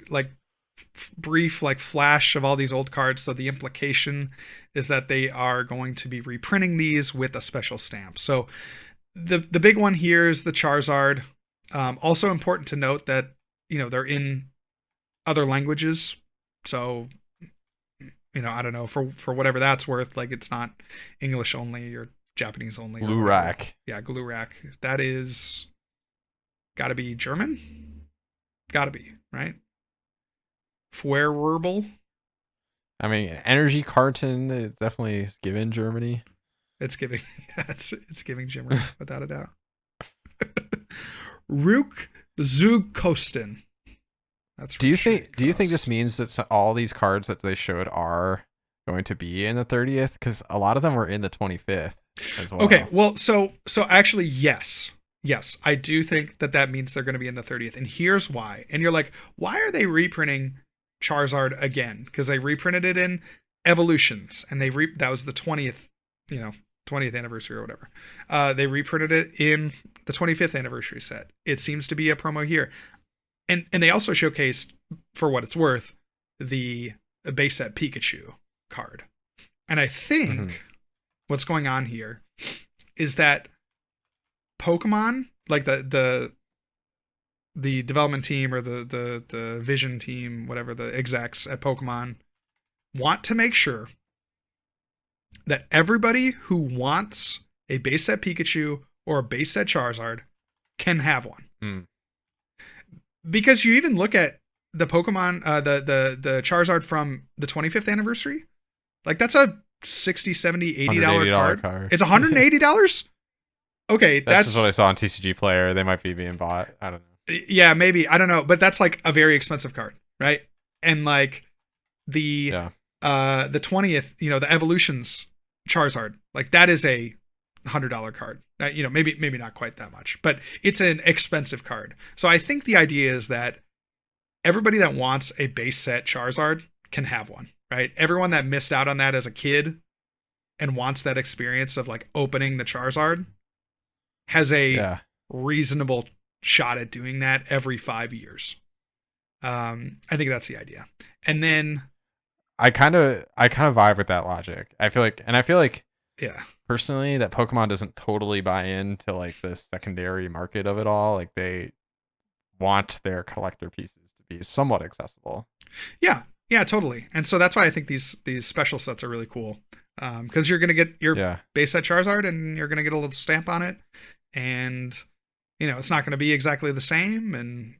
brief flash of all these old cards. So the implication is that they are going to be reprinting these with a special stamp. So the big one here is the Charizard. Also important to note that they're in other languages, so I don't know, for whatever that's worth. Like, it's not English only or Japanese only. Glurak. Yeah, Glurak. That is gotta be German. Gotta be, right? Feuerwerbel. I mean, Energy Carton, it definitely is given Germany. It's giving, it's giving Germany without a doubt. Rook Zugkosten. That's. Do you think this means that all these cards that they showed are going to be in the 30th? Because a lot of them were in the 25th as well. Okay, well, so actually, yes, I do think that means they're going to be in the 30th, and here's why. And you're like, why are they reprinting Charizard again? Because they reprinted it in Evolutions, and that was the 20th, 20th anniversary or whatever. They reprinted it in the 25th anniversary set. It seems to be a promo here. And they also showcased, for what it's worth, the base set Pikachu card. And I think what's going on here is that Pokemon, like the development team or the vision team, whatever, the execs at Pokemon, want to make sure that everybody who wants a base set Pikachu or a base set Charizard can have one. Because you even look at the Pokemon, the Charizard from the 25th anniversary, like that's a $60, $70, $80 card. It's $180. Okay, that's just what I saw on TCG Player. They might be being bought. I don't know. Yeah, maybe, I don't know, but that's like a very expensive card, right? And like the 20th, the Evolutions Charizard, like that is a $100 card. Maybe not quite that much, but it's an expensive card. So I think the idea is that everybody that wants a base set Charizard can have one, right? Everyone that missed out on that as a kid and wants that experience of like opening the Charizard has a reasonable shot at doing that every 5 years. I think that's the idea. And then I kind of vibe with that logic. I feel like yeah, personally, that Pokemon doesn't totally buy into like the secondary market of it all. Like they want their collector pieces to be somewhat accessible. Yeah, totally. And so that's why I think these special sets are really cool. Because you're gonna get your base set Charizard, and you're gonna get a little stamp on it, and it's not gonna be exactly the same, and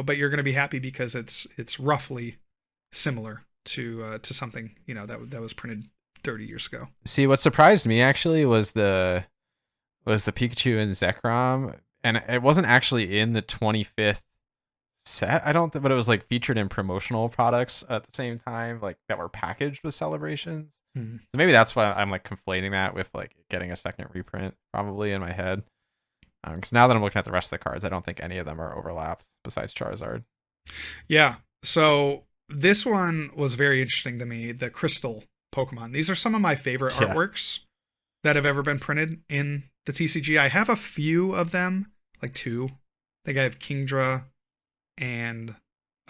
but you're gonna be happy because it's roughly similar to something that was printed 30 years ago. See, what surprised me actually was the Pikachu and Zekrom, and it wasn't actually in the 25th set, but it was like featured in promotional products at the same time, like that were packaged with Celebrations. So maybe that's why I'm like conflating that with like getting a second reprint probably in my head. Because now that I'm looking at the rest of the cards, I don't think any of them are overlaps besides Charizard. Yeah. So this one was very interesting to me, the Crystal Pokemon. These are some of my favorite artworks that have ever been printed in the TCG. I have a few of them, like two. I think I have Kingdra and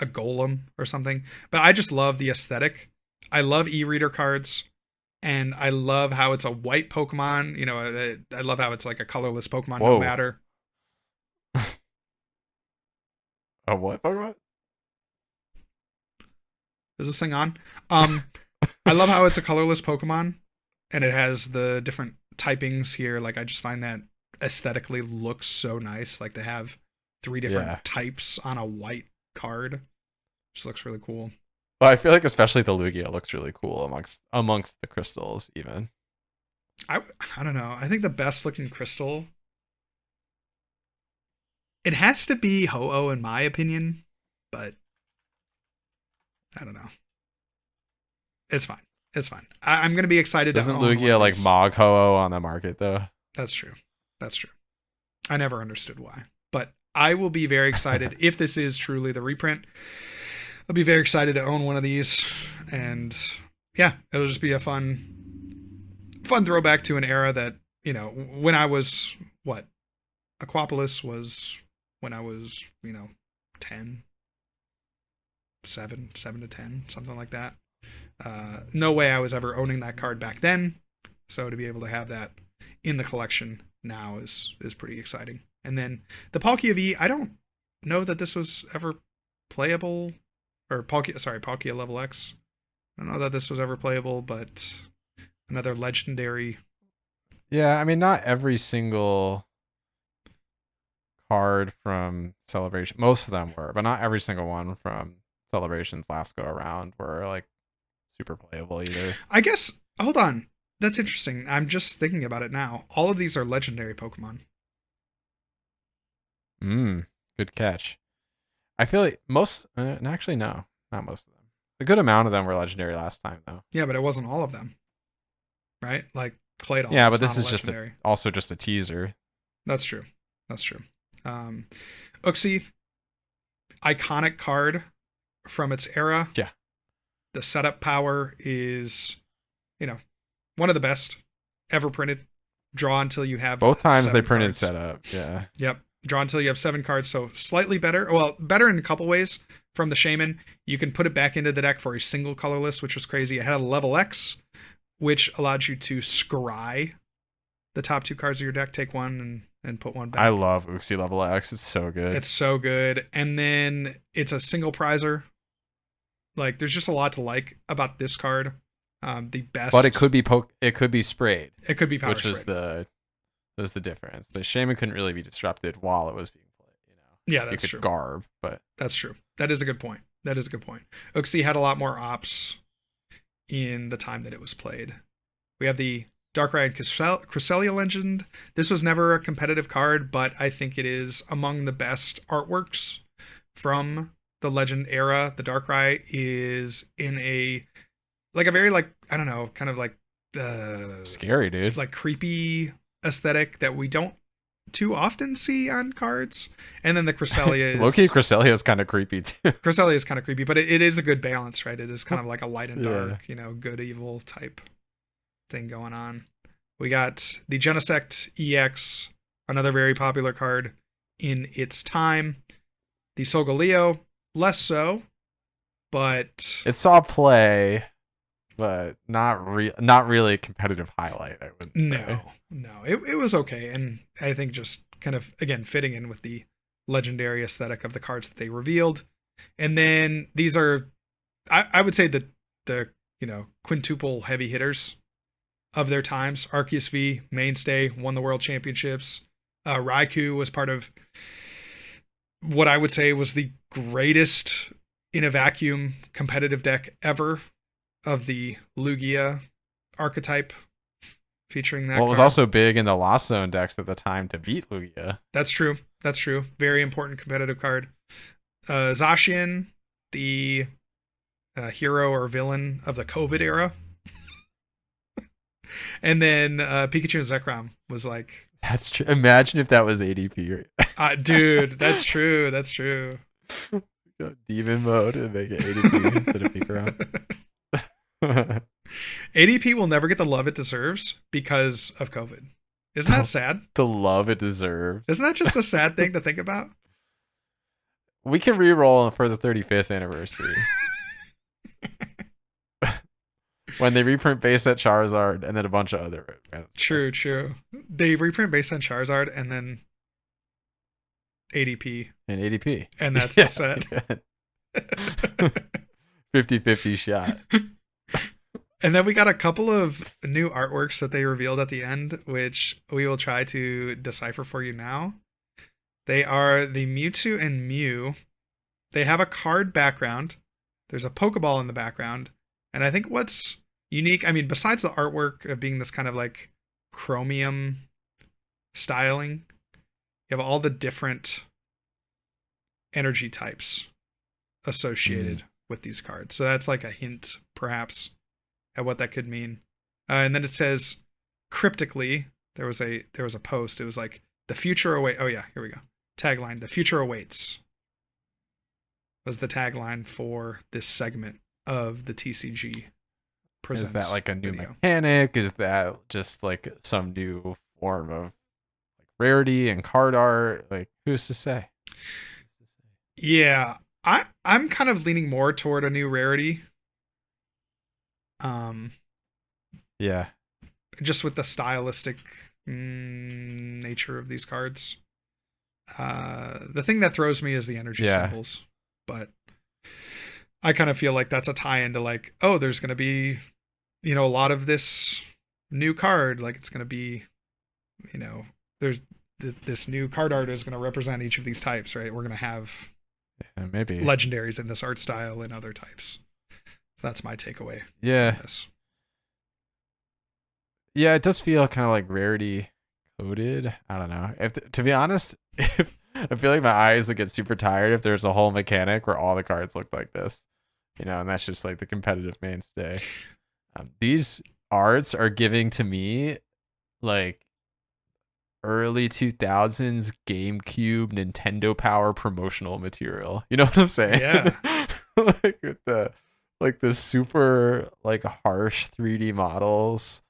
a Golem or something. But I just love the aesthetic. I love e-reader cards. And I love how it's a white Pokemon. I love how it's like a colorless Pokemon, no matter. A what Pokemon? Is this thing on? I love how it's a colorless Pokemon, and it has the different typings here. Like, I just find that aesthetically looks so nice. Like, to have 3 different types on a white card. Just looks really cool. Well, I feel like especially the Lugia looks really cool amongst the crystals even. I don't know. I think the best looking crystal, it has to be Ho-Oh in my opinion, but I don't know. It's fine. I'm going to be excited. Isn't Lugia like Mog Ho-Oh on the market though? That's true. I never understood why, but I will be very excited if this is truly the reprint. I'll be very excited to own one of these, and yeah, it'll just be a fun throwback to an era that, when I was, Aquapolis was when I was, 10, 7 to 10, something like that. No way I was ever owning that card back then, so to be able to have that in the collection now is pretty exciting. And then the Palkia V, I don't know that this was ever playable. Or Palkia Level X. I don't know that this was ever playable, but another legendary. Yeah, I mean, not every single card from Celebration. Most of them were, but not every single one from Celebration's last go around were like super playable either. I guess. Hold on. That's interesting. I'm just thinking about it now. All of these are legendary Pokemon. Good catch. I feel like most. Actually, no, not most of them. A good amount of them were legendary last time, though. Yeah, but it wasn't all of them, right? Like Claydol. Yeah, but this is just also just a teaser. That's true. That's true. Uxie, iconic card from its era. Yeah. The setup power is, one of the best ever printed. Draw until you have both times they printed cards. Setup. Yeah. Yep. Draw until you have 7 cards, so slightly better. Well, better in a couple ways. From the Shaman, you can put it back into the deck for a single colorless, which was crazy. It had a level X, which allowed you to scry the top 2 cards of your deck, take one and put one back. I love Uxie level X. It's so good. It's so good. And then it's a single prizer. Like, there's just a lot to like about this card. The best, but it could be it could be sprayed. It could be power which sprayed. was the difference. The Shaman couldn't really be disrupted while it was being played. Yeah, that's you could true. Garb, but that's true. That is a good point. Uxie had a lot more ops in the time that it was played. We have the Darkrai and Cresselia Legend. This was never a competitive card, but I think it is among the best artworks from the Legend era. The Darkrai is in a very, I don't know, kind of like scary, dude. Like creepy aesthetic that we don't too often see on cards. And then the Cresselia is low-key Cresselia is kind of creepy too. Cresselia is kind of creepy, but it is a good balance, right? It is kind of like a light and dark, good evil type thing going on. We got the Genesect EX, another very popular card in its time. The Solgaleo, less so, but it saw play, but not really a competitive highlight. I would say. No, it was okay, and I think just kind of again fitting in with the legendary aesthetic of the cards that they revealed. And then these are, I would say the quintuple heavy hitters of their times. Arceus V, mainstay, won the world championships. Raikou was part of what I would say was the greatest in a vacuum competitive deck ever of the Lugia archetype, featuring that. Well, it was also big in the Lost Zone decks at the time to beat Lugia. That's true. Very important competitive card. Zacian, the hero or villain of the COVID era. And then Pikachu and Zekrom was like... That's true. Imagine if that was ADP. Dude, that's true. Go demon mode and make it ADP instead of Pikachu. ADP will never get the love it deserves because of COVID. Isn't that sad? The love it deserves. Isn't that just a sad thing to think about? We can re-roll for the 35th anniversary. When they reprint base set Charizard and then a bunch of other... True. They reprint base set Charizard and then ADP. And that's the set. 50-50 shot. And then we got a couple of new artworks that they revealed at the end, which we will try to decipher for you now. They are the Mewtwo and Mew. They have a card background. There's a Pokeball in the background. And I think what's unique, I mean, besides the artwork of being this kind of like chromium styling, you have all the different energy types associated with these cards. So that's like a hint, perhaps, at what that could mean. And then it says cryptically, there was a post. It was like the future awaits. Oh yeah, here we go. Tagline: the future awaits was the tagline for this segment of the TCG presents. Is that like a new video. mechanic? Is that just like some new form of like rarity and card art? Like, who's to say? Yeah, I'm kind of leaning more toward a new rarity. Yeah, just with the stylistic nature of these cards. The thing that throws me is the energy symbols, but I kind of feel like that's a tie into like, oh, there's going to be, a lot of this new card. Like it's going to be, there's this new card art is going to represent each of these types, right? We're going to have maybe legendaries in this art style and other types. So that's my takeaway. Yeah. Yeah, it does feel kind of like rarity coded. I don't know. To be honest, I feel like my eyes would get super tired if there's a whole mechanic where all the cards look like this, and that's just like the competitive mainstay. These arts are giving to me like early 2000s GameCube Nintendo Power promotional material. You know what I'm saying? Yeah. Like with the super like harsh 3D models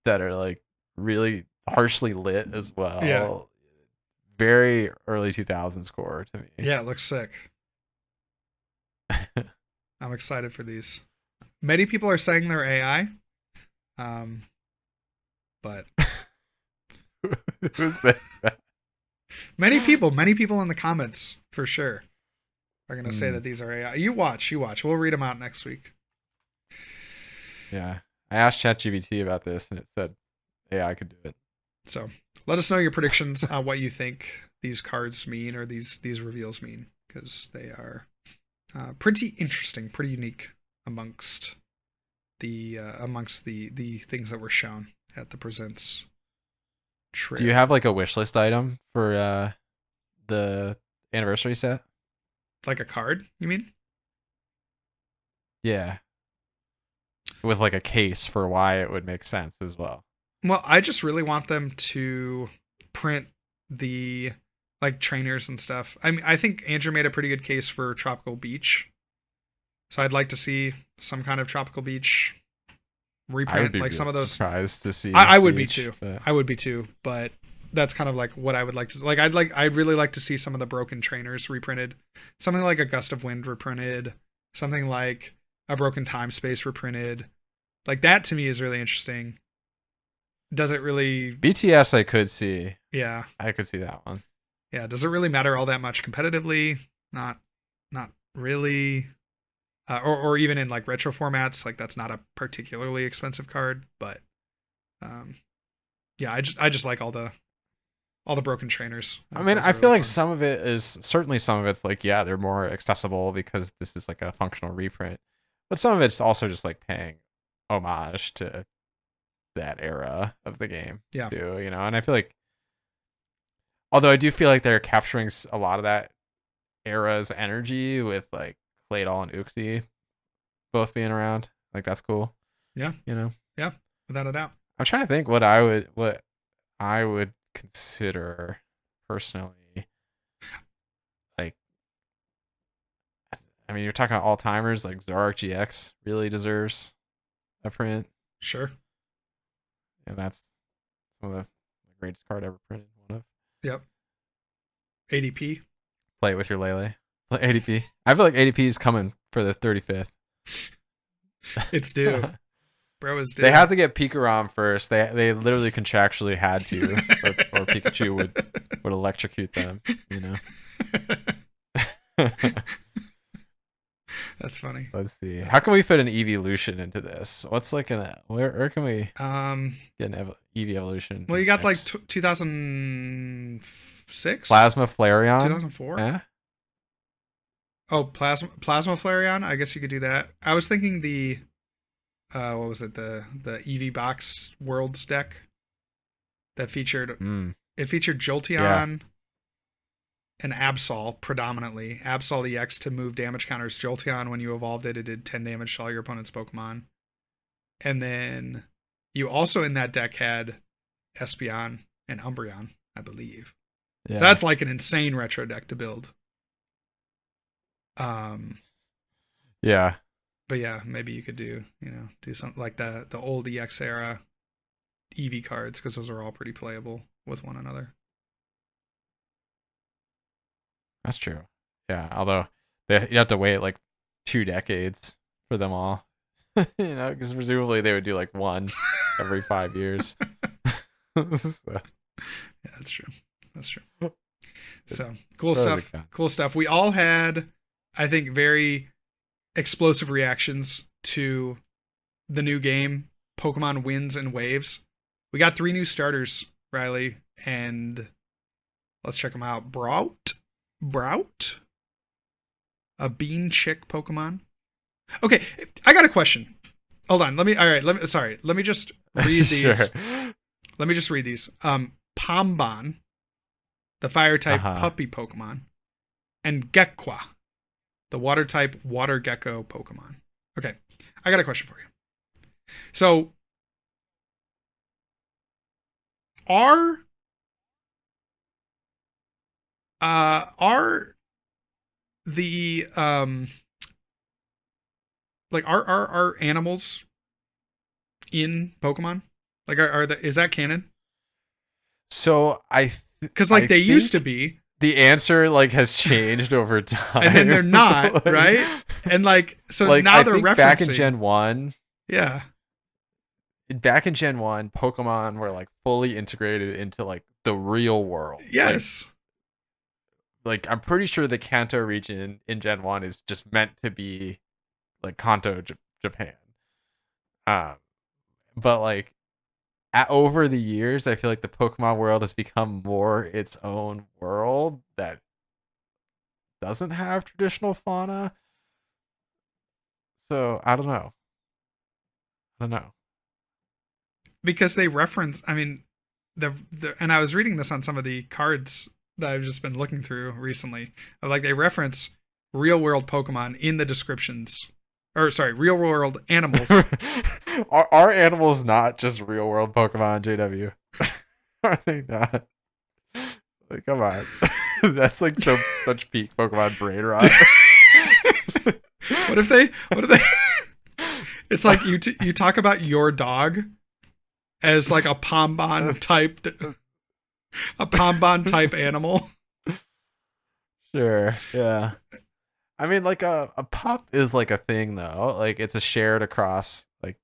that are like really harshly lit as well. Yeah. Very early 2000s core to me. Yeah, it looks sick. I'm excited for these. Many people are saying they're AI. But who's that? Many people in the comments for sure are going to say that these are AI. You watch. We'll read them out next week. Yeah. I asked ChatGPT about this and it said AI could do it. So let us know your predictions on what you think these cards mean or these reveals mean, because they are pretty interesting, pretty unique amongst the things that were shown at the Presents trailer. Do you have like a wish list item for the anniversary set? Like a card, you mean? Yeah. With like a case for why it would make sense as well. Well, I just really want them to print the like trainers and stuff. I mean, I think Andrew made a pretty good case for Tropical Beach. So I'd like to see some kind of Tropical Beach reprint, like some of those. Surprised to see. I would be too. I would be too, but that's kind of like what I would like to like. I'd really like to see some of the broken trainers reprinted. Something like a Gust of Wind reprinted. Something like a Broken Time Space reprinted. Like that to me is really interesting. Does it really BTS I could see. Yeah. I could see that one. Yeah, does it really matter all that much competitively? Not really. Or even in like retro formats, like that's not a particularly expensive card, but yeah, I just like all the broken trainers. I mean, I feel like some of it's like, yeah, they're more accessible because this is like a functional reprint, but some of it's also just like paying homage to that era of the game too, and I feel like, although I do feel like they're capturing a lot of that era's energy with like Claydol and Uxie both being around, like that's cool. Yeah, yeah, without a doubt. I'm trying to think what I would consider personally, like, I mean, you're talking about all timers, like Zoroark GX really deserves a print. Sure. And that's some of the greatest card ever printed. One of. Yep. ADP. Play it with your Lele. ADP. I feel like ADP is coming for the 35th. It's due. Bro is due. They have to get Pikarom first. They literally contractually had to, or Pikachu would electrocute them. That's funny. Let's see. How can we fit an evolution into this? What's like where can we get an Eevee evolution? Well, you got like 2006 Plasma Flareon. 2004. Yeah. Oh, Plasma Flareon. I guess you could do that. I was thinking the what was it, the Eevee Box Worlds deck that featured it featured Jolteon and Absol predominantly. Absol EX to move damage counters. Jolteon, when you evolved it did 10 damage to all your opponent's Pokemon. And then you also in that deck had Espeon and Umbreon, I believe. Yeah. So that's like an insane retro deck to build. Yeah. But yeah, maybe you could do something like the old EX era Eevee cards, because those are all pretty playable with one another. That's true. Yeah, although you have to wait like 2 decades for them all. Because presumably they would do like one every 5 years. So. Yeah, that's true. So cool stuff. We all had, I think, very explosive reactions to the new game, Pokemon Winds and Waves. We got 3 new starters, Riley, and let's check them out. Brout, a bean chick Pokemon. Okay, I got a question. Hold on, let me just read these. Sure. Let me just read these. Pombon, the fire type puppy Pokemon, and Gekwa, the water type water gecko Pokemon. Okay, I got a question for you. So, are the like are animals in Pokemon? Like is that canon? So because like they used to be. The answer like has changed over time, and then they're not like, right. And like so like, now they're referencing back in Gen 1. Yeah. Back in Gen 1, Pokemon were like fully integrated into like the real world. Yes. Like I'm pretty sure the Kanto region in Gen 1 is just meant to be like Kanto, Japan. But like over the years, I feel like the Pokemon world has become more its own world that doesn't have traditional fauna. So I don't know. Because they reference, I mean, and I was reading this on some of the cards that I've just been looking through recently. Like they reference real world Pokemon in the descriptions. Or sorry, real world animals. Are animals not just real world Pokemon, JW? Are they not? Like, come on. That's like such peak Pokemon brain rot. What if they it's like you talk about your dog as like a Pombon type animal. Sure. Yeah. I mean, like a pup is like a thing though. Like it's a shared across like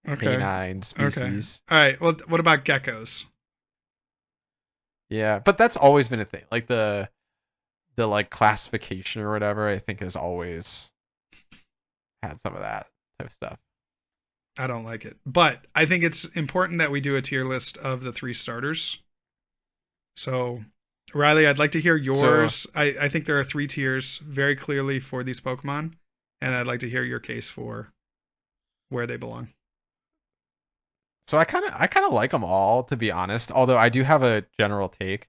canine species. Okay. All right. Well, what about geckos? Yeah, but that's always been a thing. Like the like classification or whatever, I think has always had some of that type of stuff. I don't like it, but I think it's important that we do a tier list of the 3 starters. So, Riley, I'd like to hear yours. So, I think there are 3 tiers very clearly for these Pokemon, and I'd like to hear your case for where they belong. So I kind of like them all, to be honest. Although I do have a general take.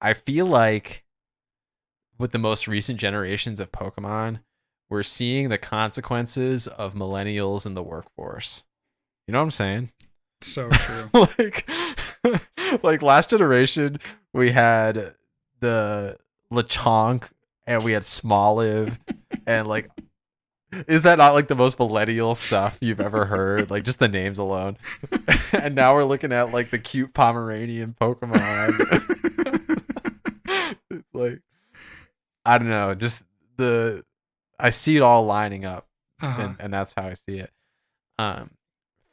I feel like with the most recent generations of Pokemon, we're seeing the consequences of millennials in the workforce. You know what I'm saying? So true. like last generation, we had the Lechonk and we had Smoliv and like, is that not like the most millennial stuff you've ever heard? Like just the names alone. And now we're looking at like the cute Pomeranian Pokemon. It's like, I don't know, just I see it all lining up, and that's how I see it.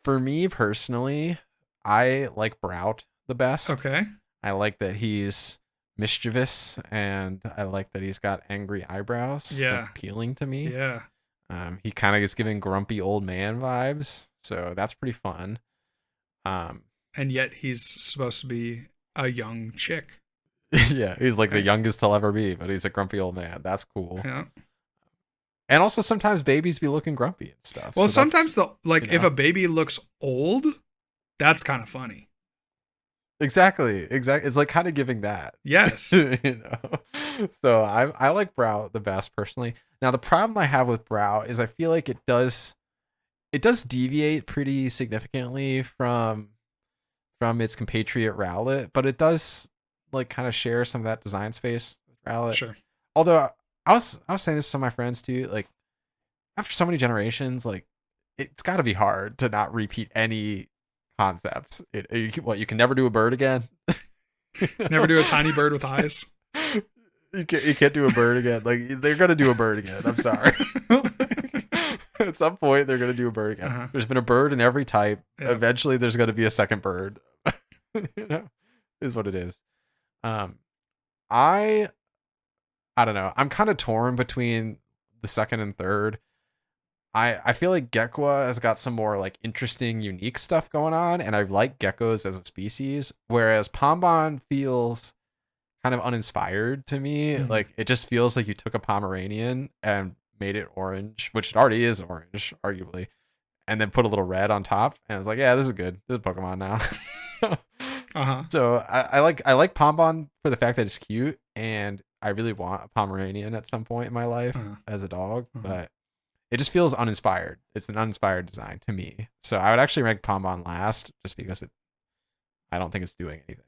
For me personally, I like Brout the best. Okay. I like that he's mischievous, and I like that he's got angry eyebrows. Yeah. That's appealing to me. Yeah. He kind of is giving grumpy old man vibes, so that's pretty fun. And yet he's supposed to be a young chick. Yeah, he's like the youngest he'll ever be, but he's a grumpy old man. That's cool. Yeah. And also sometimes babies be looking grumpy and stuff. Well, so sometimes if a baby looks old, that's kind of funny. Exactly. It's like kind of giving that. Yes. You know. So I like Brow the best personally. Now the problem I have with Brow is I feel like it does deviate pretty significantly from its compatriot Rowlet, but it does like kind of share some of that design space with Rowlet. Sure. Although I was saying this to my friends too, like after so many generations, like it's got to be hard to not repeat any concepts. You can never do a bird again. Never do a tiny bird with eyes. You can't do a bird again. Like they're gonna do a bird again. I'm sorry. At some point they're gonna do a bird again. Uh-huh. There's been a bird in every type. Yep. Eventually there's gonna be a second bird. You know, is what it is. I don't know. I'm kind of torn between the second and third. I feel like Gekwa has got some more like interesting, unique stuff going on, and I like geckos as a species, whereas Pombon feels kind of uninspired to me. Mhm. Like it just feels like you took a Pomeranian and made it orange, which it already is orange, arguably, and then put a little red on top, and I was like, yeah, this is good. This is Pokemon now. So I like Pombon for the fact that it's cute, and I really want a Pomeranian at some point in my life as a dog, but it just feels uninspired. It's an uninspired design to me. So I would actually rank Pombon last just because I don't think it's doing anything.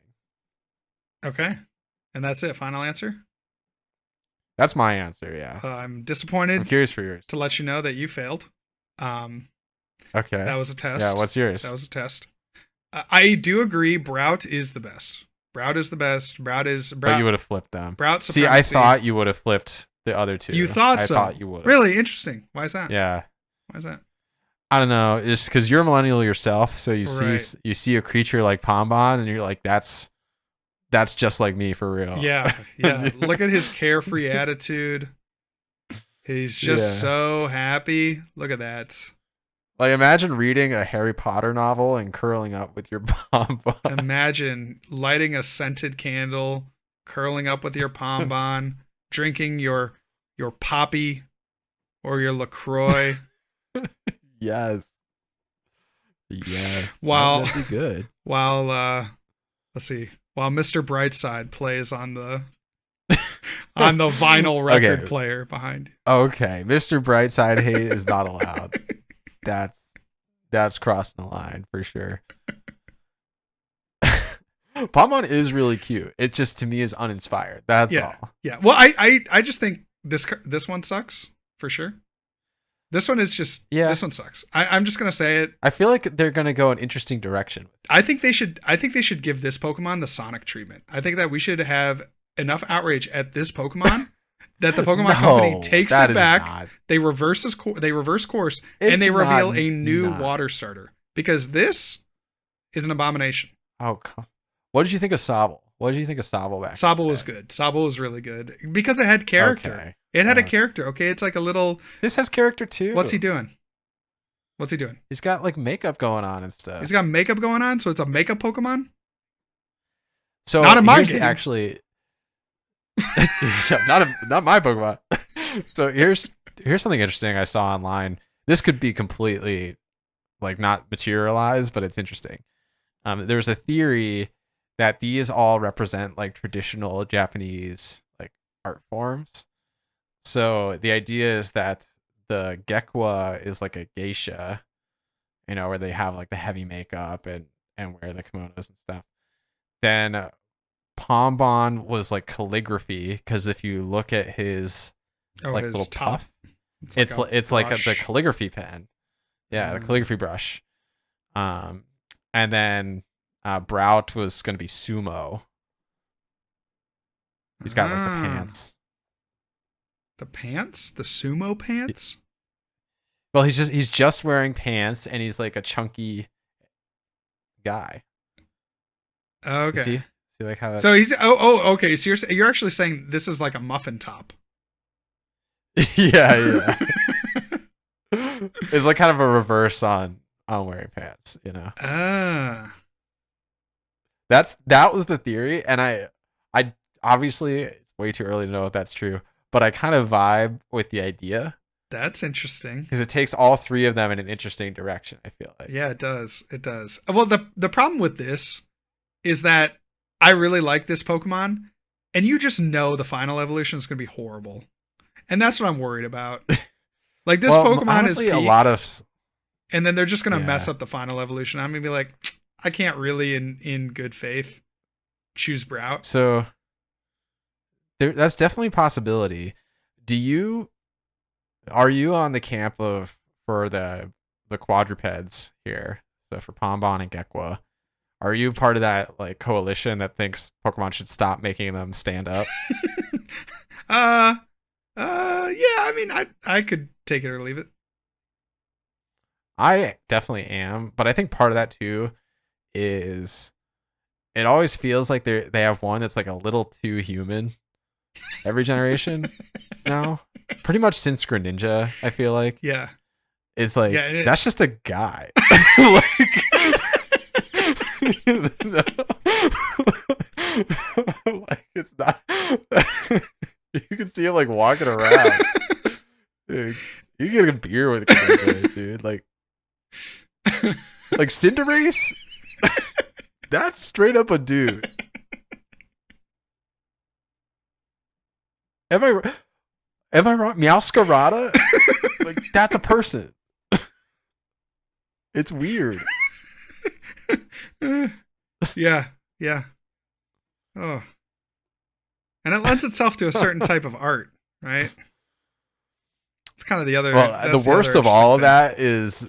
Okay. And that's it. Final answer? That's my answer, yeah. I'm disappointed. I'm curious for yours. To let you know that you failed. Okay. That was a test. Yeah, what's yours? That was a test. I do agree. Brout is the best. Brout is the best. Brout. But you would have flipped them. Brout supremacy. See, I thought you would have flipped the other two. You thought so? I thought you would. Really interesting. Why is that? Yeah. Why is that? I don't know. It's because you're a millennial yourself, so you see a creature like Pombon, and you're like, that's just like me for real. Yeah. Look at his carefree attitude. He's just so happy. Look at that. Like, imagine reading a Harry Potter novel and curling up with your Pombon. Imagine lighting a scented candle, curling up with your Pombon, drinking your Poppy or your LaCroix. Yes. While that'd be good. While let's see. While Mr. Brightside plays on the vinyl record player behind you. Okay, Mr. Brightside hate is not allowed. That's crossing the line for sure. Pombon is really cute. It just to me is uninspired. That's all. Yeah. Well, I just think this one sucks for sure. This one is just this one sucks. I'm just gonna say it. I feel like they're gonna go an interesting direction. I think they should give this Pokemon the Sonic treatment. I think that we should have enough outrage at this Pokemon that the Pokemon company takes it back. They reverse course and they reveal a new water starter, because this is an abomination. Oh, what did you think of Sobble? What did you think of Sobble back? Sobble was good. Sobble was really good because it had character. Okay. It had a character. Okay, it's like a little. This has character too. What's he doing? He's got like makeup going on and stuff. He's got makeup going on, so it's a makeup Pokemon. So not in my game. Actually, not my Pokemon. So here's something interesting I saw online. This could be completely like not materialized, but it's interesting. There's a theory that these all represent like traditional Japanese like art forms. So the idea is that the Gekwa is like a geisha, where they have like the heavy makeup and wear the kimonos and stuff. Then Pombon was like calligraphy, because if you look at his like his little top, it's like the calligraphy pen. Yeah, the calligraphy brush. And then Brout was going to be sumo. He's got like the pants. The pants? The sumo pants? Well, he's just wearing pants, and he's like a chunky guy. Okay. See like how that... So he's okay. So you're actually saying this is like a muffin top. Yeah. It's like kind of a reverse on wearing pants, That was the theory, and I obviously it's way too early to know if that's true, but I kind of vibe with the idea. That's interesting, because it takes all three of them in an interesting direction, I feel like. Yeah, it does. Well, the problem with this is that I really like this Pokemon, and you just know the final evolution is going to be horrible, and that's what I'm worried about. Like this Pokemon honestly, is peak, a lot of, and then they're just going to mess up the final evolution. I'm going to be like, I can't really, in good faith, choose Brout. So that's definitely a possibility. Are you on the camp for the quadrupeds here? So for Pombon and Gekwa, are you part of that like coalition that thinks Pokemon should stop making them stand up? Yeah. I mean, I could take it or leave it. I definitely am, but I think part of that too is it always feels like they have one that's like a little too human every generation now. Pretty much since Greninja, I feel like. Yeah. it's like Yeah, that's just a guy. Like, like it's not. You can see him like walking around. Dude, you get a beer with a dude. Like Cinderace. That's straight up a dude. Am I wrong? Meowscarada? Like that's a person. It's weird. Yeah. Oh. And it lends itself to a certain type of art, right? It's kind of the other. Well, the worst of all of that is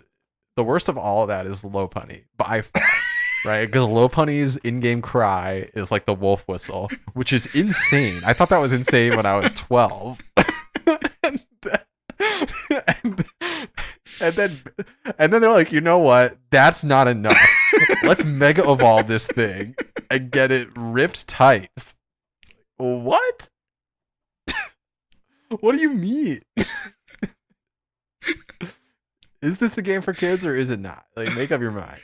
Lopunny by far, right? Because Lopunny's in-game cry is like the wolf whistle, which is insane. I thought that was insane when I was 12. and then they're like, you know what? That's not enough. Let's mega evolve this thing and get it ripped tight. What? What do you mean? Is this a game for kids or is it not? Like, make up your mind.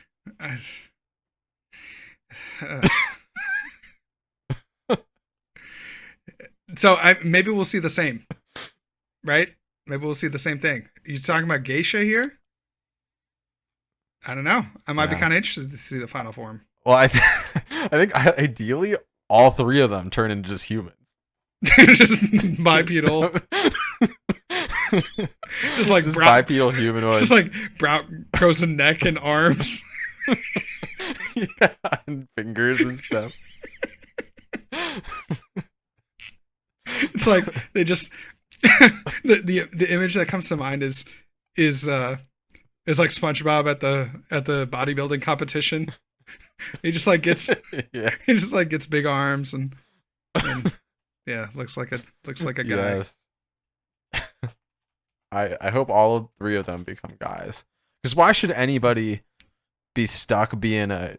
So maybe we'll see the same, right? Maybe we'll see the same thing. You talking about Geisha here? I don't know. I might be kind of interested to see the final form. Well, I think ideally all three of them turn into just humans. Just bipedal. Just like just bipedal humanoids. Just like grows a neck and arms. Yeah, and fingers and stuff. It's like they just the image that comes to mind is like SpongeBob at the bodybuilding competition. He just like gets he just like gets big arms and yeah, looks like a guy. Yes. I hope all three of them become guys. Because why should anybody be stuck being a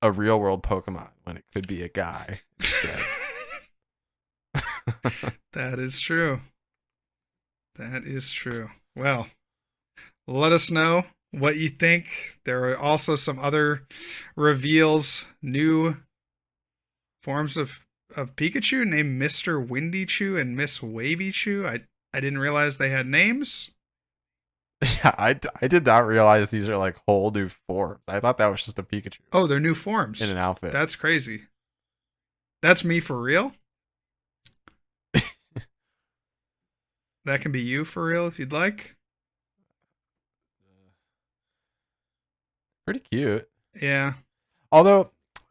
real world Pokemon when it could be a guy instead? That is true. Well, let us know what you think. There are also some other reveals, new forms of Pikachu named Mr. Windy Chew and Miss Wavy Chew. I didn't realize they had names. Yeah, I did not realize these are like whole new forms. I thought that was just a Pikachu. Oh, they're new forms in an outfit. That's crazy. That's me for real. That can be you for real if you'd like. Pretty cute. Yeah. Although,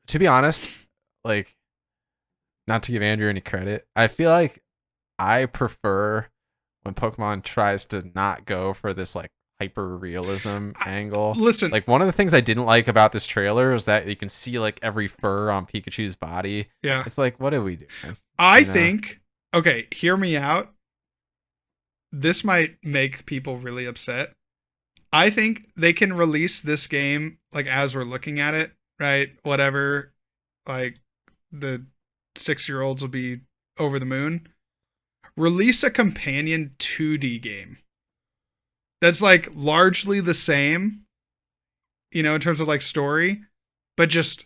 to be honest, like, not to give Andrew any credit, I feel like I prefer when Pokemon tries to not go for this like hyper realism angle. Listen, like one of the things I didn't like about this trailer is that you can see like every fur on Pikachu's body. Yeah. It's like, what are we doing? I think, okay, hear me out. This might make people really upset. I think they can release this game like as we're looking at it, right? Whatever, like the 6-year-olds will be over the moon. Release a companion 2D game that's like largely the same, you know, in terms of like story, but just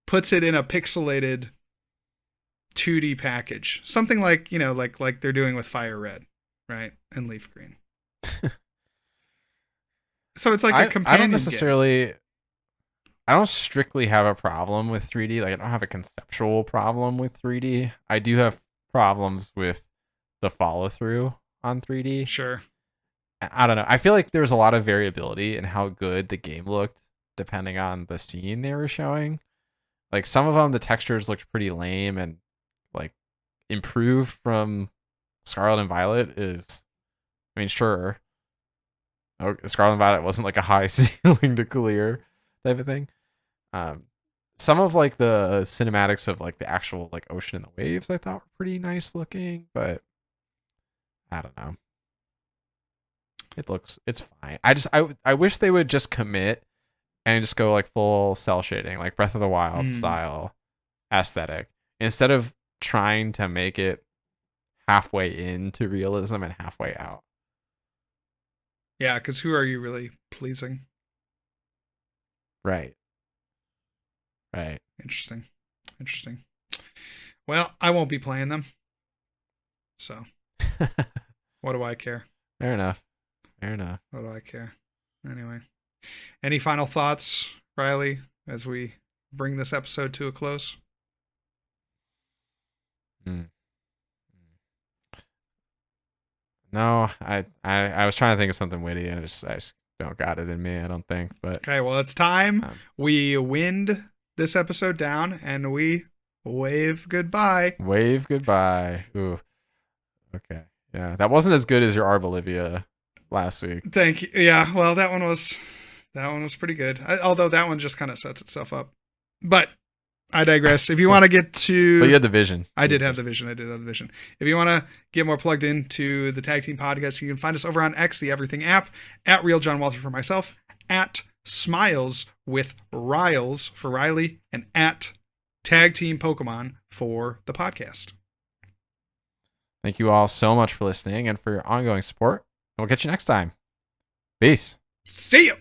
puts it in a pixelated 2D package. Something like, you know, like they're doing with Fire Red, right? And Leaf Green. So it's like a companion game. I don't strictly have a problem with 3D. Like I don't have a conceptual problem with 3D. I do have problems with the follow through on 3D. Sure. I don't know. I feel like there's a lot of variability in how good the game looked depending on the scene they were showing. Like some of them, the textures looked pretty lame and like improved from Scarlet and Violet is, I mean, sure. Scarlet and Violet wasn't like a high ceiling to clear type of thing. Some of like the cinematics of like the actual like ocean and the waves I thought were pretty nice looking, but I don't know. It's fine. I wish they would just commit and just go like full cell shading, like Breath of the Wild style aesthetic, instead of trying to make it halfway into realism and halfway out. Yeah, because who are you really pleasing? Right. Interesting. Well, I won't be playing them. So, what do I care? Fair enough. What do I care? Anyway, any final thoughts, Riley, as we bring this episode to a close? No, I was trying to think of something witty, and I just don't got it in me, I don't think. But okay, well, it's time we wind this episode down and we wave goodbye. Wave goodbye. Ooh. Okay. Yeah, that wasn't as good as your Arbolivia last week. Thank you. Yeah, well, that one was pretty good. Although that one just kind of sets itself up. But I digress. If you want to get to... But you had the vision. I did have the vision. If you want to get more plugged into the Tag Team Podcast, you can find us over on X, the Everything app, at Real John Walter for myself, at Smiles with Riles for Riley, and at Tag Team Pokemon for the podcast. Thank you all so much for listening and for your ongoing support. We'll catch you next time. Peace. See you.